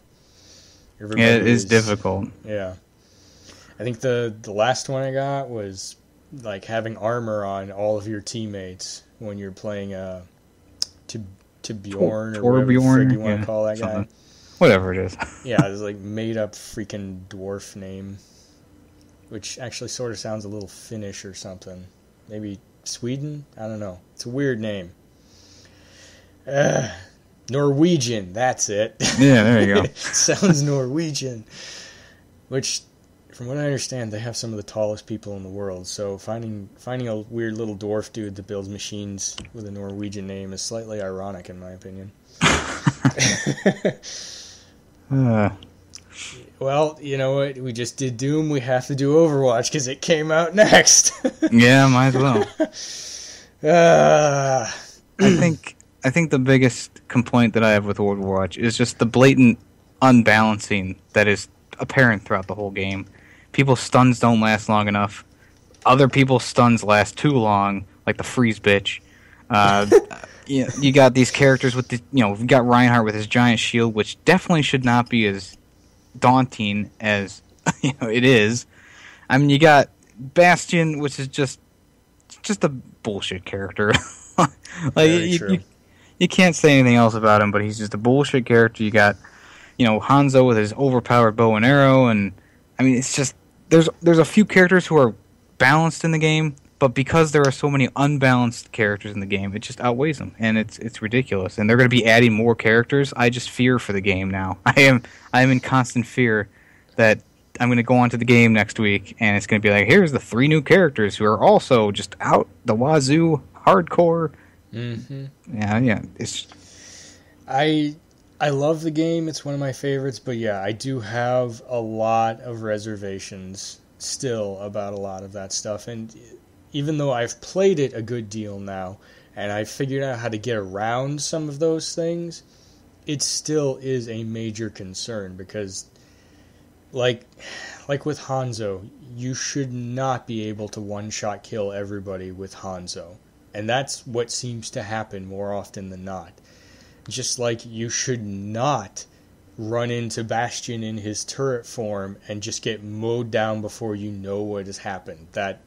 Yeah, it is difficult. Yeah. I think the last one I got was like having armor on all of your teammates when you're playing to Bjorn or whatever the frig you want to call that guy. Whatever it is. Yeah, it's like made up freaking dwarf name, which actually sort of sounds a little Finnish or something. Maybe Sweden? I don't know. It's a weird name. Norwegian, that's it. Yeah, there you go. Sounds Norwegian. Which, from what I understand, they have some of the tallest people in the world, so finding a weird little dwarf dude that builds machines with a Norwegian name is slightly ironic, in my opinion. Well, you know what? We just did Doom. We have to do Overwatch because it came out next. Yeah, might as well. I I think the biggest complaint that I have with Overwatch is just the blatant unbalancing that is apparent throughout the whole game. People's stuns don't last long enough. Other people's stuns last too long, like the freeze bitch. You got these characters with the, you got Reinhardt with his giant shield, which definitely should not be as daunting as it is. I mean, you got Bastion, which is just a bullshit character. You can't say anything else about him, but he's just a bullshit character. You got Hanzo with his overpowered bow and arrow, and I mean, it's just there's a few characters who are balanced in the game, but because there are so many unbalanced characters in the game, it just outweighs them, and it's ridiculous. And they're going to be adding more characters. I just fear for the game now. I am in constant fear that I'm going to go onto the game next week, and it's going to be like, here's the 3 new characters who are also just out the wazoo, hardcore. Mm-hmm. Yeah. I love the game. It's one of my favorites, but yeah, I do have a lot of reservations still about a lot of that stuff. And even though I've played it a good deal now, and I've figured out how to get around some of those things, it still is a major concern because, like with Hanzo, you should not be able to one-shot kill everybody with Hanzo. And that's what seems to happen more often than not. Just like you should not run into Bastion in his turret form and just get mowed down before you know what has happened. That,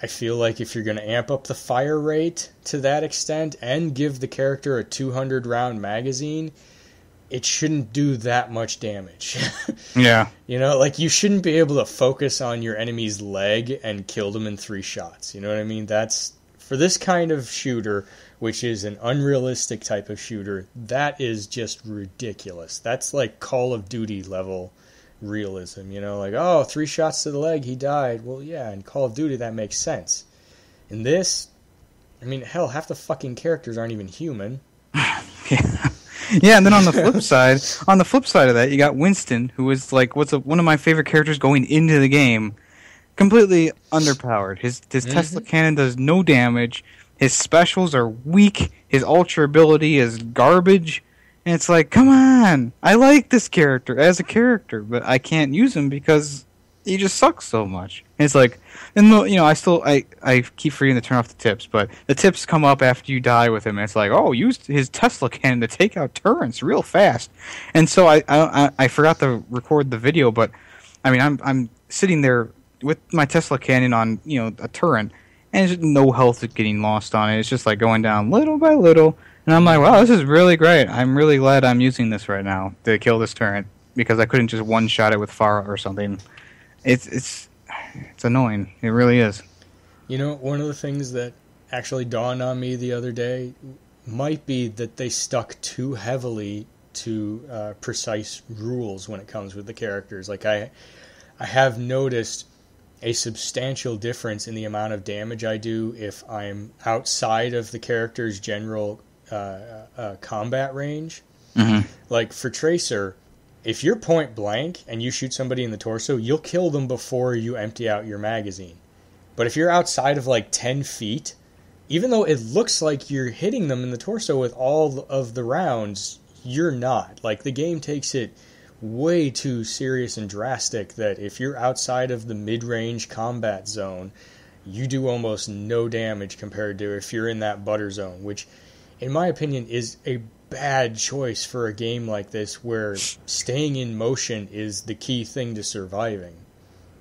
I feel like if you're going to amp up the fire rate to that extent and give the character a 200-round magazine, it shouldn't do that much damage. Yeah. You shouldn't be able to focus on your enemy's leg and kill them in 3 shots. You know what I mean? That's, for this kind of shooter, which is an unrealistic type of shooter, that is just ridiculous. That's like Call of Duty level realism, 3 shots to the leg, he died. Well, yeah, in Call of Duty that makes sense. In this, I mean, hell, half the fucking characters aren't even human. Yeah, and then on the flip side of that, you got Winston, who is like one of my favorite characters going into the game, completely underpowered. His Tesla cannon does no damage. His specials are weak. His ultra ability is garbage. And it's like, come on! I like this character as a character, but I can't use him because he just sucks so much. And it's like, and I keep forgetting to turn off the tips, but the tips come up after you die with him. And it's like, oh, use his Tesla cannon to take out turrets real fast. And so I forgot to record the video, but I mean, I'm sitting there with my Tesla cannon on a turret, and there's no health getting lost on it. It's just like going down little by little. And I'm like, wow, this is really great. I'm really glad I'm using this right now to kill this turret because I couldn't just one-shot it with Pharah or something. It's annoying. It really is. One of the things that actually dawned on me the other day might be that they stuck too heavily to precise rules when it comes with the characters. Like I have noticed a substantial difference in the amount of damage I do if I'm outside of the character's general combat range. Mm-hmm. Like for Tracer, if you're point blank and you shoot somebody in the torso, you'll kill them before you empty out your magazine. But if you're outside of like 10 feet, even though it looks like you're hitting them in the torso with all of the rounds, you're not. Like the game takes it way too serious and drastic that if you're outside of the mid-range combat zone, you do almost no damage compared to if you're in that butter zone, which in my opinion is a bad choice for a game like this where staying in motion is the key thing to surviving.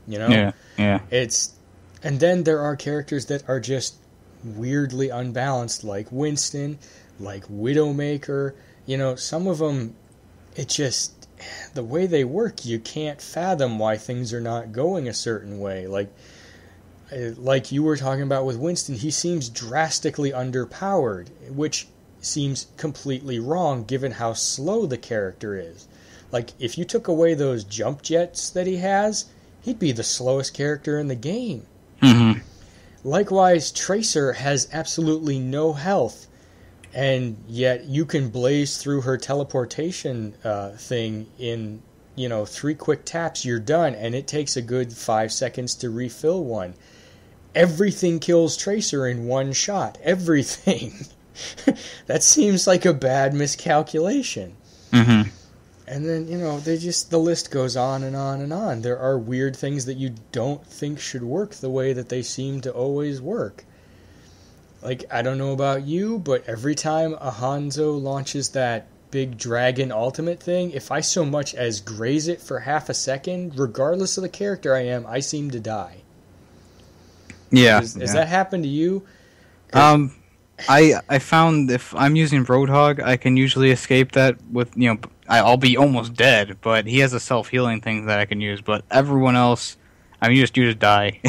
Yeah. And then there are characters that are just weirdly unbalanced, like Winston, like Widowmaker. Some of them, it just, the way they work, you can't fathom why things are not going a certain way. Like you were talking about with Winston, he seems drastically underpowered, which seems completely wrong given how slow the character is. Like, if you took away those jump jets that he has, he'd be the slowest character in the game. Mm-hmm. Likewise, Tracer has absolutely no health, and yet you can blaze through her teleportation thing in, 3 quick taps, you're done, and it takes a good 5 seconds to refill one. Everything kills Tracer in one shot. Everything. That seems like a bad miscalculation. Mm-hmm. And then, the list goes on and on and on. There are weird things that you don't think should work the way that they seem to always work. Like, I don't know about you, but every time a Hanzo launches that big dragon ultimate thing, if I so much as graze it for half a second, regardless of the character I am, I seem to die. Yeah. Has that happened to you? I found if I'm using Roadhog, I can usually escape that with, I'll be almost dead, but he has a self-healing thing that I can use, but everyone else, you just die.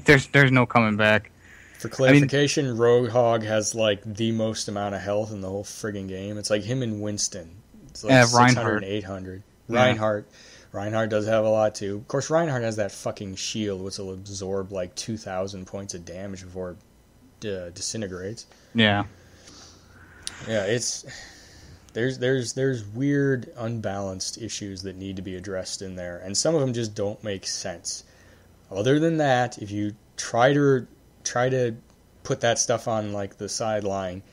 There's no coming back. For clarification, Roadhog has, the most amount of health in the whole friggin' game. It's like him and Winston. It's like 600 and 800. Yeah. Reinhardt does have a lot, too. Of course, Reinhardt has that fucking shield, which will absorb, 2,000 points of damage before it disintegrates. Yeah. Yeah, there's weird, unbalanced issues that need to be addressed in there, and some of them just don't make sense. Other than that, if you try to put that stuff on the sideline,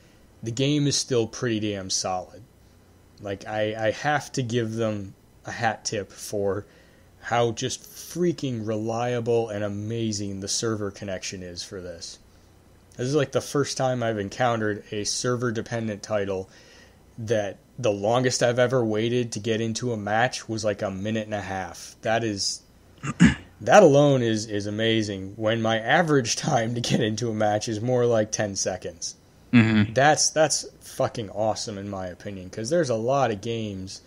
the game is still pretty damn solid. I have to give them a hat tip for how just freaking reliable and amazing the server connection is for this. This is the first time I've encountered a server-dependent title that the longest I've ever waited to get into a match was a minute and a half. That alone is amazing, when my average time to get into a match is more like 10 seconds. Mm-hmm. That's fucking awesome in my opinion, because there's a lot of games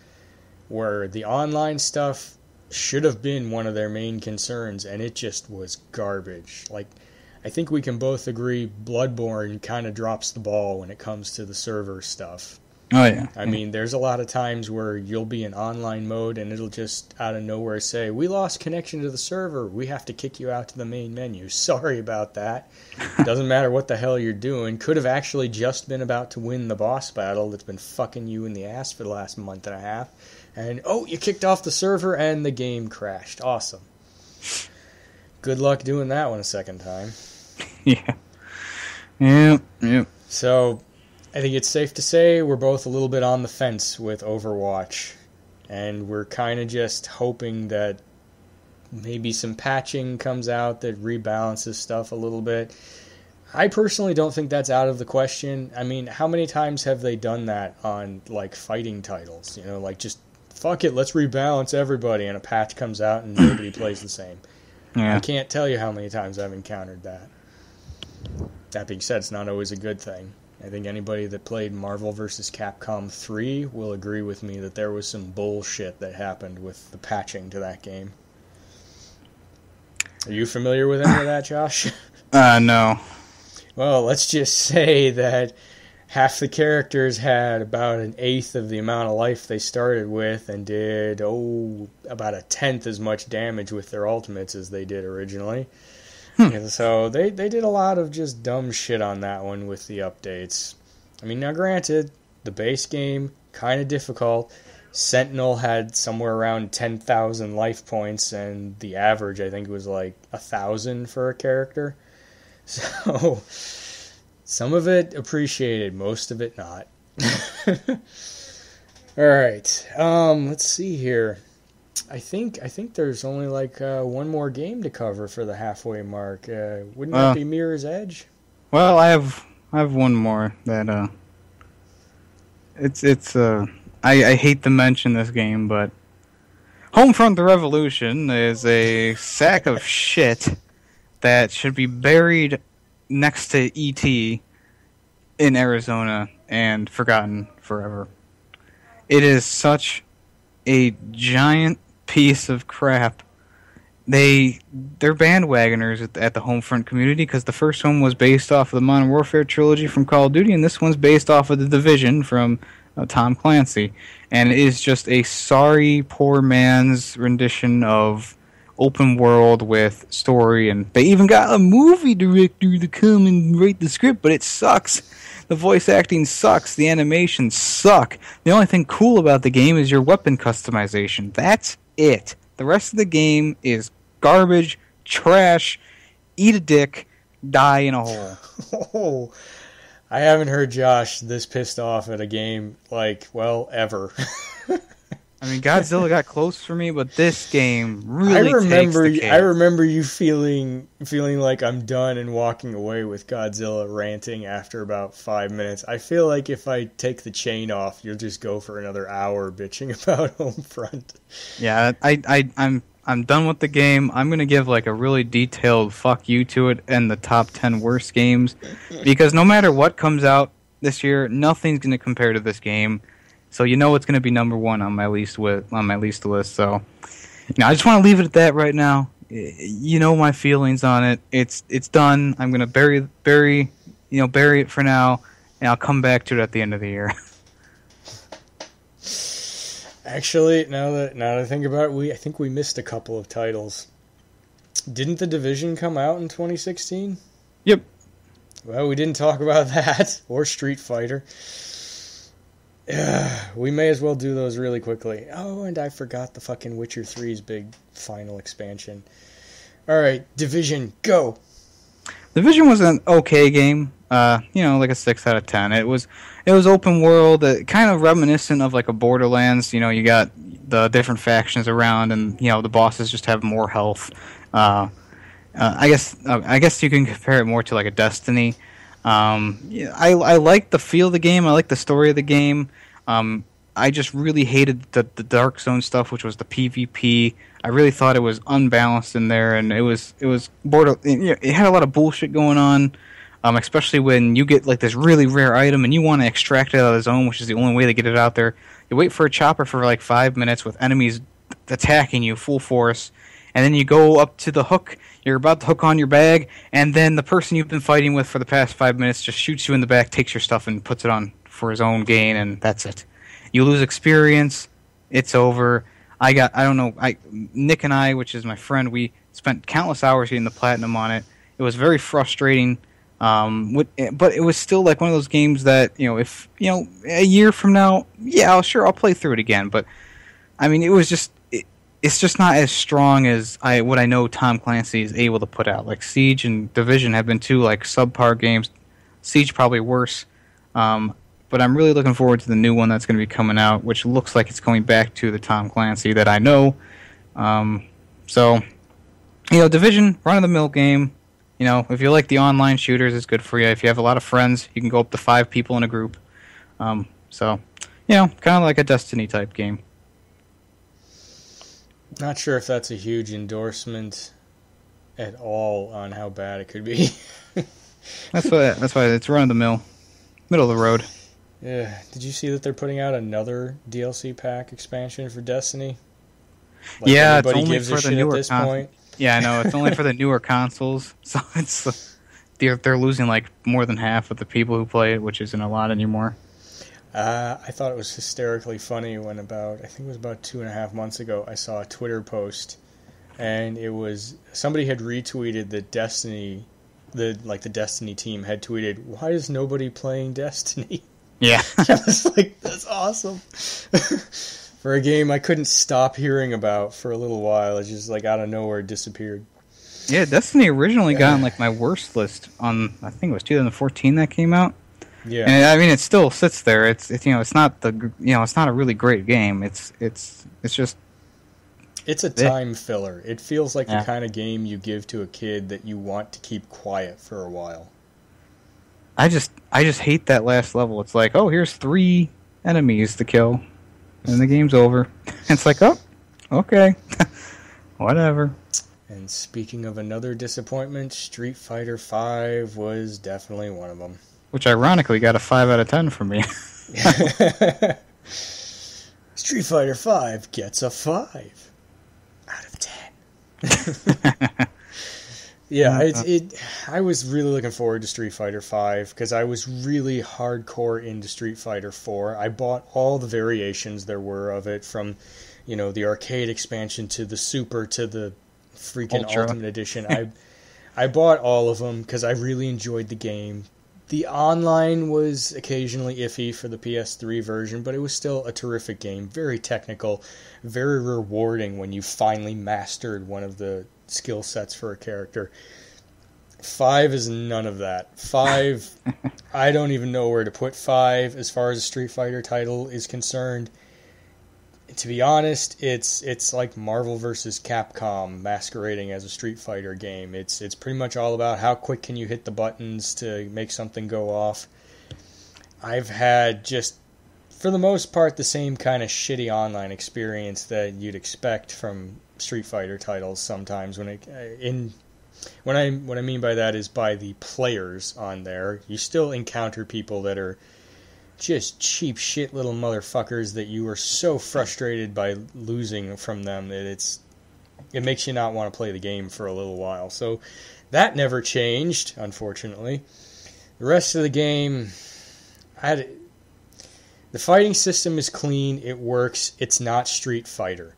where the online stuff should have been one of their main concerns, and it just was garbage. I think we can both agree Bloodborne kind of drops the ball when it comes to the server stuff. Oh, yeah. I mean, there's a lot of times where you'll be in online mode and it'll just out of nowhere say, we lost connection to the server. We have to kick you out to the main menu. Sorry about that. Doesn't matter what the hell you're doing. Could have actually just been about to win the boss battle that's been fucking you in the ass for the last month and a half. And, you kicked off the server and the game crashed. Awesome. Good luck doing that one a second time. Yeah. Yeah. So, I think it's safe to say we're both a little bit on the fence with Overwatch. And we're kind of just hoping that maybe some patching comes out that rebalances stuff a little bit. I personally don't think that's out of the question. I mean, how many times have they done that on, fighting titles? Just, fuck it, let's rebalance everybody, and a patch comes out and nobody plays the same. Yeah. I can't tell you how many times I've encountered that. That being said, it's not always a good thing. I think anybody that played Marvel vs. Capcom 3 will agree with me that there was some bullshit that happened with the patching to that game. Are you familiar with any of that, Josh? No. Well, let's just say that half the characters had about an eighth of the amount of life they started with and did, about a tenth as much damage with their ultimates as they did originally. And so they did a lot of just dumb shit on that one with the updates. I mean, now granted, the base game, kind of difficult. Sentinel had somewhere around 10,000 life points, and the average, I think, was 1,000 for a character. So, some of it appreciated, most of it not. Alright, let's see here. I think there's only one more game to cover for the halfway mark. Wouldn't that be Mirror's Edge? Well, I have one more that I hate to mention this game, but Homefront: The Revolution is a sack of shit that should be buried next to E.T. in Arizona and forgotten forever. It is such a giant piece of crap. They're bandwagoners at the Homefront community because the first one was based off of the Modern Warfare trilogy from Call of Duty, and this one's based off of The Division from Tom Clancy. And it is just a sorry, poor man's rendition of open world with story, and they even got a movie director to come and write the script, but it sucks. The voice acting sucks. The animations suck. The only thing cool about the game is your weapon customization. That's it. The rest of the game is garbage, trash, eat a dick, die in a hole. Oh, I haven't heard Josh this pissed off at a game, like, well, ever. I mean, Godzilla got close for me, but this game really takes the cake. I remember you feeling like I'm done and walking away with Godzilla ranting after about 5 minutes. I feel like if I take the chain off, you'll just go for another hour bitching about Homefront. Yeah, I'm done with the game. I'm gonna give like a really detailed fuck you to it and the top 10 worst games, because no matter what comes out this year, nothing's gonna compare to this game. So you know it's going to be number one on my least list. So, I just want to leave it at that right now. You know my feelings on it. It's done. I'm going to bury it for now, and I'll come back to it at the end of the year. Actually, now that I think about it, I think we missed a couple of titles. Didn't The Division come out in 2016? Yep. Well, we didn't talk about that or Street Fighter. We may as well do those really quickly. Oh, and I forgot the fucking Witcher 3's big final expansion. Alright, Division, go! Division was an okay game. Like a 6 out of 10. It was open world, kind of reminiscent of like a Borderlands. You got the different factions around, and the bosses just have more health. I guess you can compare it more to like a Destiny. I like the feel of the game. I like the story of the game. I just really hated the Dark Zone stuff, which was the PvP. I really thought it was unbalanced in there, and it had a lot of bullshit going on. Especially when you get like this really rare item and you want to extract it out of the zone, which is the only way to get it out there. You wait for a chopper for like 5 minutes with enemies attacking you full force, and then you go up to the hook. You're about to hook on your bag, and then the person you've been fighting with for the past 5 minutes just shoots you in the back, takes your stuff, and puts it on for his own gain, and that's it. You lose experience. It's over. Nick and I, which is my friend, we spent countless hours getting the platinum on it. It was very frustrating, but it was still like one of those games that, if a year from now, I'll play through it again. But I mean, it's just not as strong as what I know Tom Clancy is able to put out. Like Siege and Division have been two like subpar games. Siege probably worse. But I'm really looking forward to the new one that's going to be coming out, which looks like it's going back to the Tom Clancy that I know. Division, run-of-the-mill game. If you like the online shooters, it's good for you. If you have a lot of friends, you can go up to 5 people in a group. Kind of like a Destiny type game. Not sure if that's a huge endorsement at all on how bad it could be. That's why it's run-of-the-mill, middle of the road. Yeah. Did you see that they're putting out another DLC pack expansion for Destiny? It's only for the newer at this point. Yeah, I know. It's only for the newer consoles, so they're losing like more than half of the people who play it, which isn't a lot anymore. I thought it was hysterically funny when I think it was about 2.5 months ago, I saw a Twitter post, and it was somebody had retweeted that Destiny, the Destiny team had tweeted, "Why is nobody playing Destiny?" Yeah. I was like, that's awesome. For a game I couldn't stop hearing about for a little while. It just like out of nowhere disappeared. Yeah, Destiny originally got on like my worst list on, I think it was 2014 that came out. Yeah. And I mean it still sits there. It's it's not it's not a really great game. It's just it's a time filler. It feels like the kind of game you give to a kid that you want to keep quiet for a while. I just hate that last level. It's like, oh, here's 3 enemies to kill, and the game's over. It's like, oh, okay, whatever. And speaking of another disappointment, Street Fighter V was definitely one of them. Which ironically got a 5 out of 10 from me. Street Fighter V gets a 5 out of 10. Yeah, I was really looking forward to Street Fighter V because I was really hardcore into Street Fighter 4. I bought all the variations there were of it, from the arcade expansion to the Super to the freaking Ultra. Ultimate Edition. I bought all of them because I really enjoyed the game. The online was occasionally iffy for the PS3 version, but it was still a terrific game. Very technical, very rewarding when you finally mastered one of the skill sets for a character. 5 is none of that. 5, I don't even know where to put 5 as far as a Street Fighter title is concerned. To be honest, it's like Marvel vs. Capcom masquerading as a Street Fighter game. It's pretty much all about how quick can you hit the buttons to make something go off. I've had just, for the most part, the same kind of shitty online experience that you'd expect from Street Fighter titles sometimes. What I mean by that is by the players on there. You still encounter people that are just cheap shit little motherfuckers that you are so frustrated by losing from them that it makes you not want to play the game for a little while. So that never changed, unfortunately. The rest of the game, the fighting system is clean, it works, it's not Street Fighter.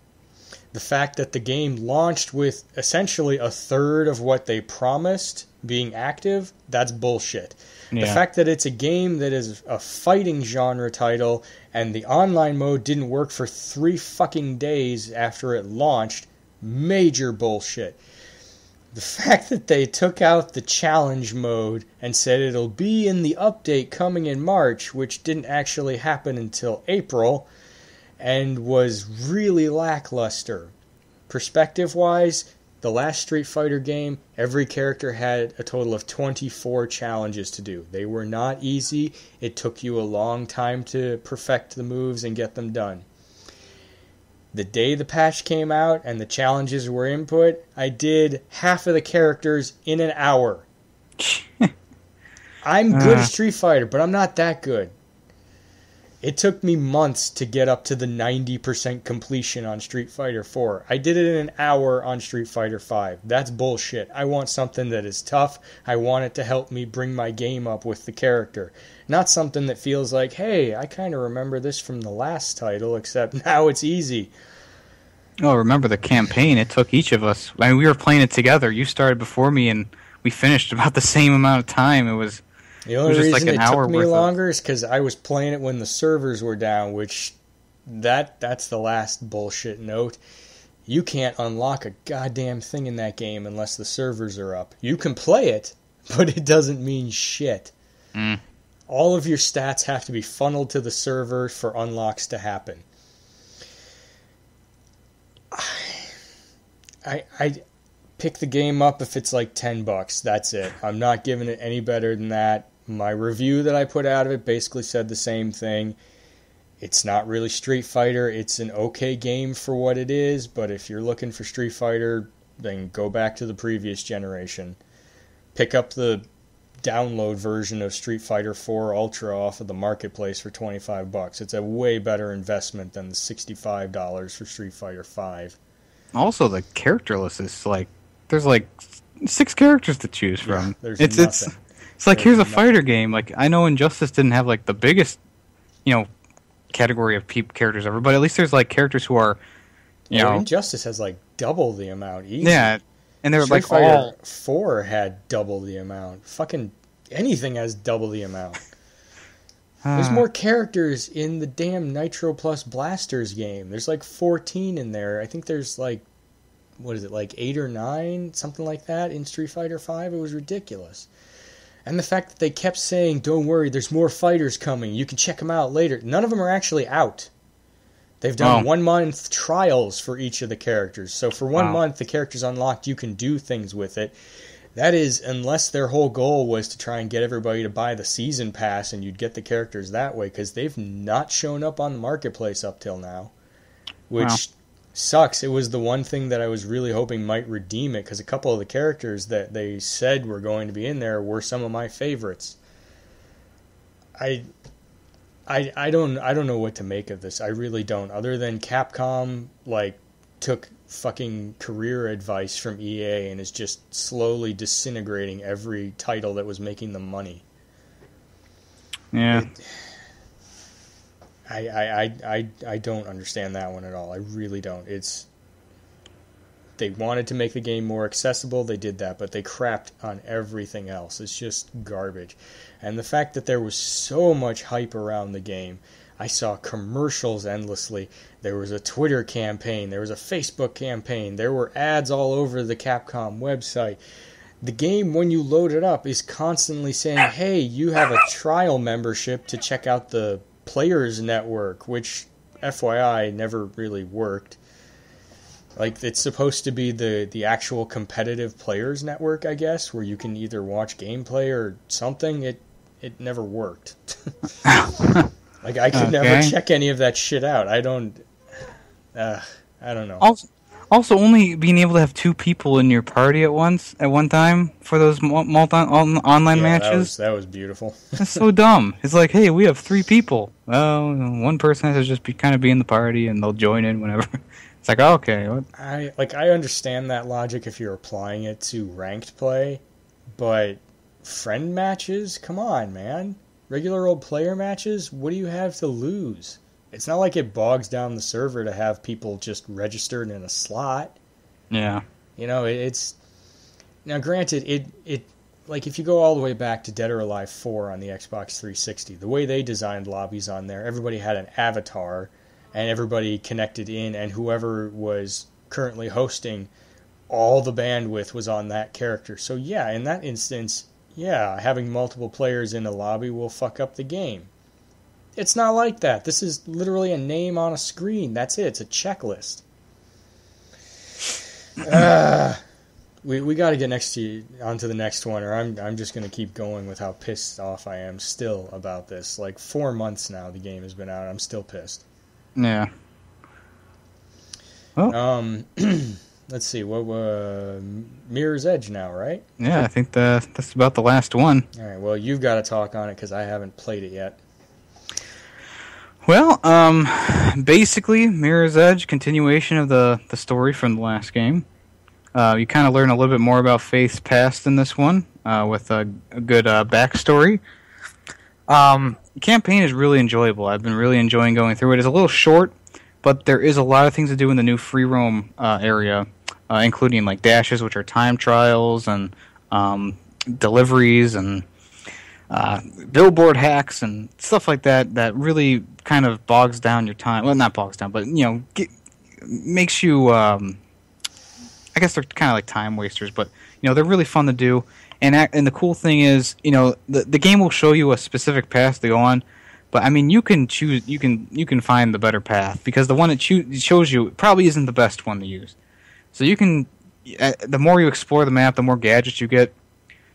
The fact that the game launched with essentially a third of what they promised being active, that's bullshit. Yeah. The fact that it's a game that is a fighting genre title and the online mode didn't work for 3 fucking days after it launched, major bullshit. The fact that they took out the challenge mode and said it'll be in the update coming in March, which didn't actually happen until April, and was really lackluster. Perspective-wise, the last Street Fighter game, every character had a total of 24 challenges to do. They were not easy. It took you a long time to perfect the moves and get them done. The day the patch came out and the challenges were input, I did half of the characters in an hour. I'm good at Street Fighter, but I'm not that good. It took me months to get up to the 90% completion on Street Fighter 4. I did it in an hour on Street Fighter 5. That's bullshit. I want something that is tough. I want it to help me bring my game up with the character. Not something that feels like, hey, I kind of remember this from the last title, except now it's easy. Oh, remember the campaign. It took each of us. I mean, we were playing it together. You started before me, and we finished about the same amount of time. It was... The only reason it took me longer is because I was playing it when the servers were down, which that's the last bullshit note. You can't unlock a goddamn thing in that game unless the servers are up. You can play it, but it doesn't mean shit. All of your stats have to be funneled to the server for unlocks to happen. I pick the game up if it's like $10. That's it. I'm not giving it any better than that. My review that I put out of it basically said the same thing. It's not really Street Fighter. It's an okay game for what it is, but if you're looking for Street Fighter, then go back to the previous generation. Pick up the download version of Street Fighter 4 Ultra off of the marketplace for $25. It's a way better investment than the $65 for Street Fighter 5. Also, the character list is like, there's like 6 characters to choose from. Yeah, there's nothing. It's like, here's a fighter game. Like, I know Injustice didn't have like the biggest, category of characters ever, but at least there's like characters who are, Injustice has like double the amount easy. Yeah, and they were Street like Fighter all 4 had double the amount. Fucking anything has double the amount. There's more characters in the damn Nitro Plus Blasters game. There's like 14 in there. I think there's like, what is it, like 8 or 9, something like that in Street Fighter 5. It was ridiculous. And the fact that they kept saying, don't worry, there's more fighters coming. You can check them out later. None of them are actually out. They've done 1 month trials for each of the characters. So for 1 month, the character's unlocked. You can do things with it. That is, unless their whole goal was to try and get everybody to buy the season pass and you'd get the characters that way, because they've not shown up on the marketplace up till now. Which sucks. It was the one thing that I was really hoping might redeem it, because a couple of the characters that they said were going to be in there were some of my favorites. I don't know what to make of this. I really don't. Other than Capcom took fucking career advice from EA and is just slowly disintegrating every title that was making them money. Yeah. I don't understand that one at all. I really don't. They wanted to make the game more accessible, they did that, but they crapped on everything else. It's just garbage. And the fact that there was so much hype around the game, I saw commercials endlessly. There was a Twitter campaign, there was a Facebook campaign, there were ads all over the Capcom website. the game, when you load it up, is constantly saying, hey, you have a trial membership to check out the Players Network, which, FYI, never really worked. Like, it's supposed to be the actual competitive Players Network, I guess, where you can either watch gameplay or something. It never worked. Like, I could never check any of that shit out. I don't know. Also, only being able to have 2 people in your party at one time for those online matches. That was beautiful. That's so dumb. It's like, hey, we have 3 people. Well, one person has to just be in the party, and they'll join in whenever. It's like, okay. What? I understand that logic if you're applying it to ranked play, but friend matches? Come on, man. Regular old player matches? What do you have to lose? It's not like it bogs down the server to have people just registered in a slot. Yeah. You know, it's... Now, granted, it like, if you go all the way back to Dead or Alive 4 on the Xbox 360, the way they designed lobbies on there, everybody had an avatar, and everybody connected in, and whoever was currently hosting, all the bandwidth was on that character. So, yeah, in that instance, yeah, having multiple players in a lobby will fuck up the game. It's not like that. This is literally a name on a screen. That's it. It's a checklist. We got to get on to the next one, or I'm just going to keep going with how pissed off I am still about this. Like, 4 months now the game has been out. I'm still pissed. Yeah. Well. Let's see. What Mirror's Edge now, right? Yeah, I think that's about the last one. All right. Well, you've got to talk on it because I haven't played it yet. Well, basically, Mirror's Edge, continuation of the story from the last game. You kind of learn a little bit more about Faith's past in this one, with a good backstory. Campaign is really enjoyable. I've been really enjoying going through it. It's a little short, but there is a lot of things to do in the new free roam area, including like dashes, which are time trials, and deliveries, and billboard hacks and stuff like that really kind of bogs down your time. Well, not bogs down, but makes you I guess they're kind of like time wasters, but they're really fun to do. And the cool thing is, the game will show you a specific path to go on, but I mean, you can choose, you can find the better path, because the one it shows you probably isn't the best one to use. So you can, the more you explore the map, the more gadgets you get.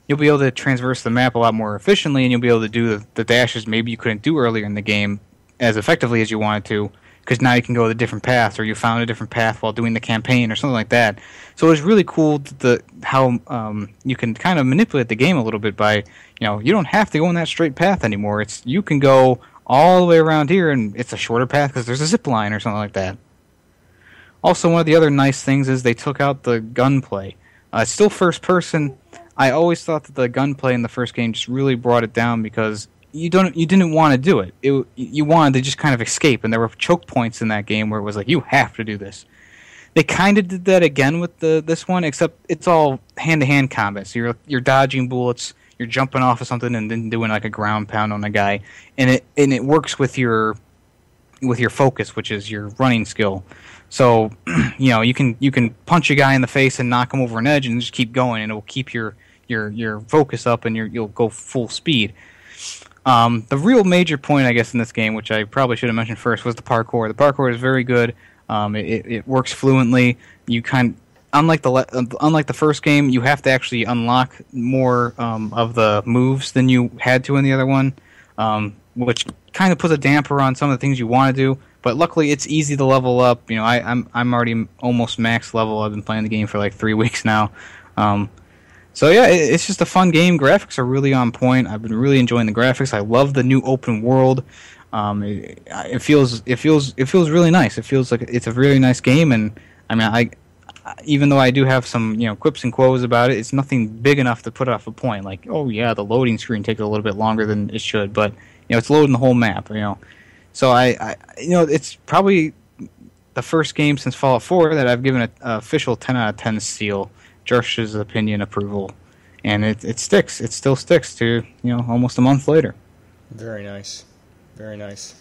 You'll be able to traverse the map a lot more efficiently, and you'll be able to do the dashes maybe you couldn't do earlier in the game as effectively as you wanted to, because now you can go to different paths, or you found a different path while doing the campaign or something like that. So it was really cool how you can kind of manipulate the game a little bit by, you don't have to go on that straight path anymore. You can go all the way around here, and it's a shorter path because there's a zip line or something like that. Also, one of the other nice things is they took out the gunplay. It's still first person. I always thought that the gunplay in the first game just really brought it down, because you didn't want to do it. You wanted to just kind of escape, and there were choke points in that game where it was like, you have to do this. They kind of did that again with this one, except it's all hand-to-hand combat. So you're dodging bullets, you're jumping off of something, and then doing like a ground pound on a guy, and it works with your focus, which is your running skill. So you can punch a guy in the face and knock him over an edge, and just keep going, and it will keep your focus up, and you'll go full speed. The real major point, I guess, in this game, which I probably should have mentioned first, was the parkour. The parkour is very good. It works fluently. Unlike the first game, you have to actually unlock more of the moves than you had to in the other one, which kind of puts a damper on some of the things you want to do. But luckily, it's easy to level up. I'm already almost max level. I've been playing the game for like 3 weeks now. So yeah, it's just a fun game. Graphics are really on point. I've been really enjoying the graphics. I love the new open world. It feels really nice. It feels like it's a really nice game. And I mean, even though I do have some quips and quos about it, it's nothing big enough to put off a point. Like, oh yeah, the loading screen takes a little bit longer than it should, but it's loading the whole map. So I it's probably the first game since Fallout 4 that I've given an official 10 out of 10 seal. Josh's opinion approval, and it sticks. It still sticks to almost a month later. Very nice, very nice.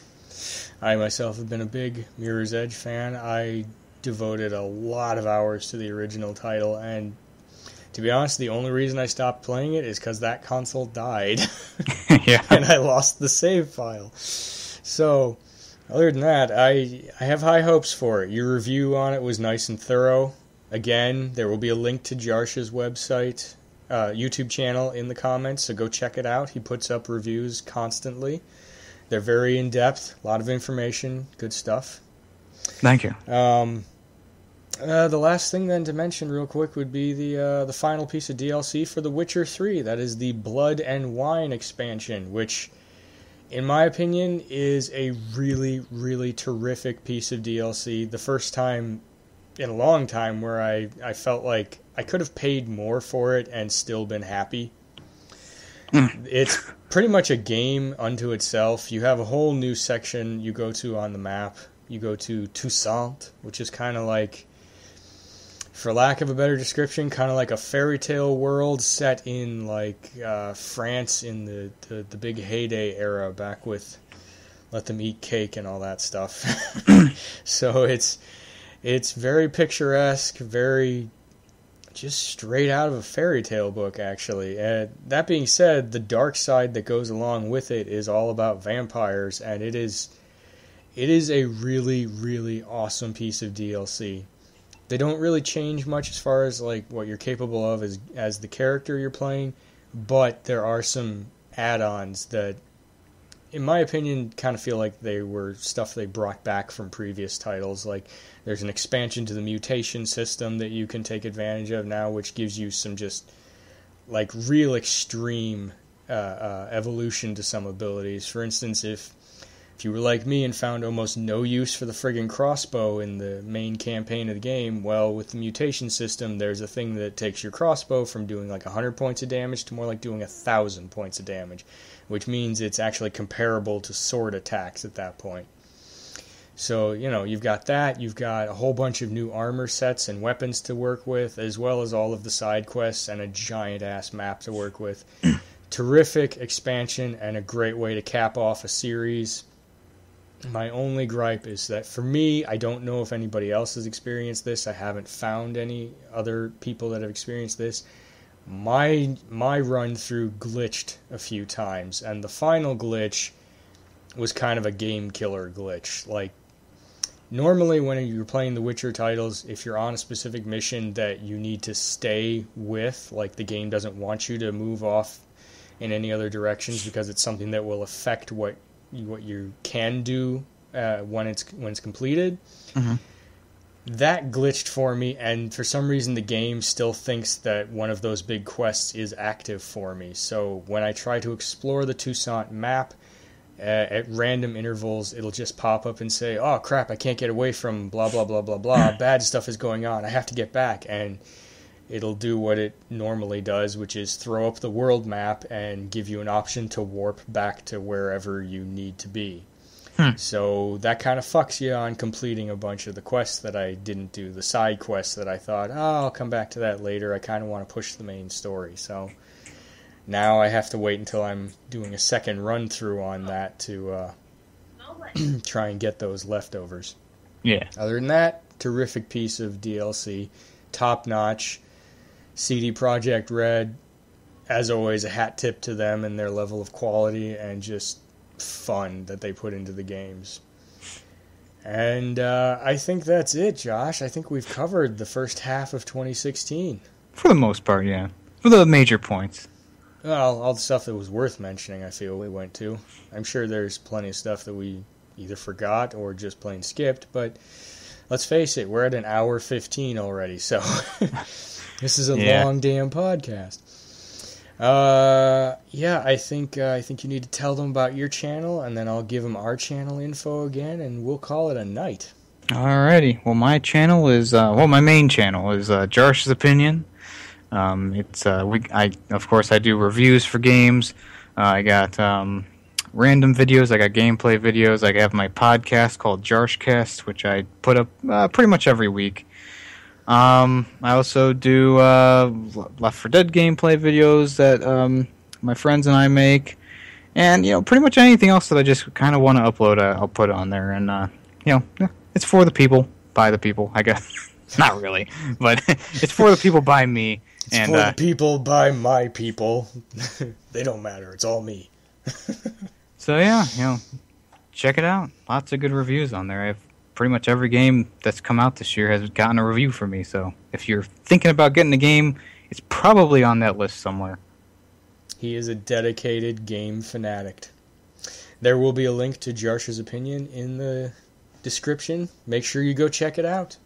I myself have been a big Mirror's Edge fan. I devoted a lot of hours to the original title, and To be honest, the only reason I stopped playing it is because that console died. Yeah. And I lost the save file. So, other than that, I have high hopes for it. Your review on it was nice and thorough. Again, there will be a link to Jarsh's website, YouTube channel in the comments, so go check it out. He puts up reviews constantly. They're very in-depth, a lot of information, good stuff. Thank you. The last thing then to mention real quick would be the final piece of DLC for The Witcher 3. That is the Blood and Wine expansion, which, in my opinion, is a really, really terrific piece of DLC. The first time in a long time where I felt like I could have paid more for it and still been happy. It's pretty much a game unto itself. You have a whole new section you go to on the map. You go to Toussaint, which is kind of like, for lack of a better description, kind of like a fairy tale world set in like France in the big heyday era, back with Let Them Eat Cake and all that stuff. So it's very picturesque, very just straight out of a fairy tale book, actually. That being said, the dark side that goes along with it is all about vampires, and it is a really, really awesome piece of DLC. They don't really change much as far as like what you're capable of as the character you're playing, but there are some add-ons that, in my opinion, kind of feel like they were stuff they brought back from previous titles. Like, there's an expansion to the mutation system that you can take advantage of now, which gives you some just, like, real extreme evolution to some abilities. For instance, if you were like me and found almost no use for the friggin' crossbow in the main campaign of the game, well, with the mutation system, there's a thing that takes your crossbow from doing like 100 points of damage to more like doing 1,000 points of damage, which means it's actually comparable to sword attacks at that point. So, you've got that, you've got a whole bunch of new armor sets and weapons to work with, as well as all of the side quests and a giant-ass map to work with. Terrific expansion and a great way to cap off a series. My only gripe is that, for me, I don't know if anybody else has experienced this. I haven't found any other people that have experienced this. My run-through glitched a few times, and the final glitch was kind of a game-killer glitch. Like, normally when you're playing the Witcher titles, if you're on a specific mission that you need to stay with, like the game doesn't want you to move off in any other directions because it's something that will affect what you can do when it's completed. Mm-hmm. That glitched for me, and for some reason the game still thinks that one of those big quests is active for me. So when I try to explore the Toussaint map, at random intervals it'll just pop up and say, oh crap, I can't get away from blah blah blah blah blah, bad stuff is going on, I have to get back. And it'll do what it normally does, which is throw up the world map and give you an option to warp back to wherever you need to be. So that kind of fucks you on completing a bunch of the quests that I didn't do, the side quests that I thought, I'll come back to that later, I kind of want to push the main story. So now I have to wait until I'm doing a second run through on that to try and get those leftovers. Yeah. Other than that, terrific piece of DLC, top notch. CD Projekt Red, as always, a hat tip to them and their level of quality and just fun that they put into the games. And I think that's it, Josh. I think we've covered the first half of 2016. For the most part, yeah. For the major points. Well, all the stuff that was worth mentioning, I feel we went to. I'm sure there's plenty of stuff that we either forgot or just plain skipped, but let's face it, we're at an hour 15 already, so this is a long damn podcast. I think you need to tell them about your channel, and then I'll give them our channel info again, and we'll call it a night. Alrighty. Well, my channel is my main channel is Jarsh's Opinion. Of course I do reviews for games. I got random videos. I got gameplay videos. I have my podcast called Jarshcast, which I put up pretty much every week. I also do Left 4 Dead gameplay videos that my friends and I make, and pretty much anything else that I just kind of want to upload, I'll put on there. And it's for the people, by the people, I guess. Not really, but it's for the people, by me. It's for the people by my people. They don't matter. It's all me. So yeah, check it out. Lots of good reviews on there. Pretty much every game that's come out this year has gotten a review from me. So if you're thinking about getting a game, it's probably on that list somewhere. He is a dedicated game fanatic. There will be a link to Jarsh's opinion in the description. Make sure you go check it out.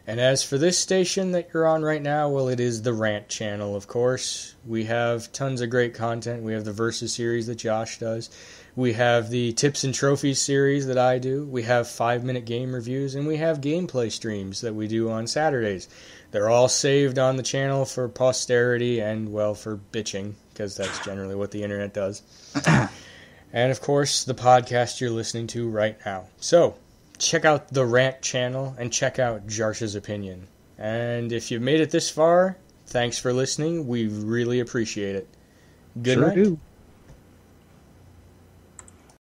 And as for this station that you're on right now, well, it is the Rant channel, of course. We have tons of great content. We have the Versus series that Josh does. We have the Tips and Trophies series that I do. We have 5-minute game reviews, and we have gameplay streams that we do on Saturdays. They're all saved on the channel for posterity and, well, for bitching, because that's generally what the internet does. And, of course, the podcast you're listening to right now. So, check out the Rant channel and check out Jarsh's opinion. And if you've made it this far, thanks for listening. We really appreciate it. Good night. Do.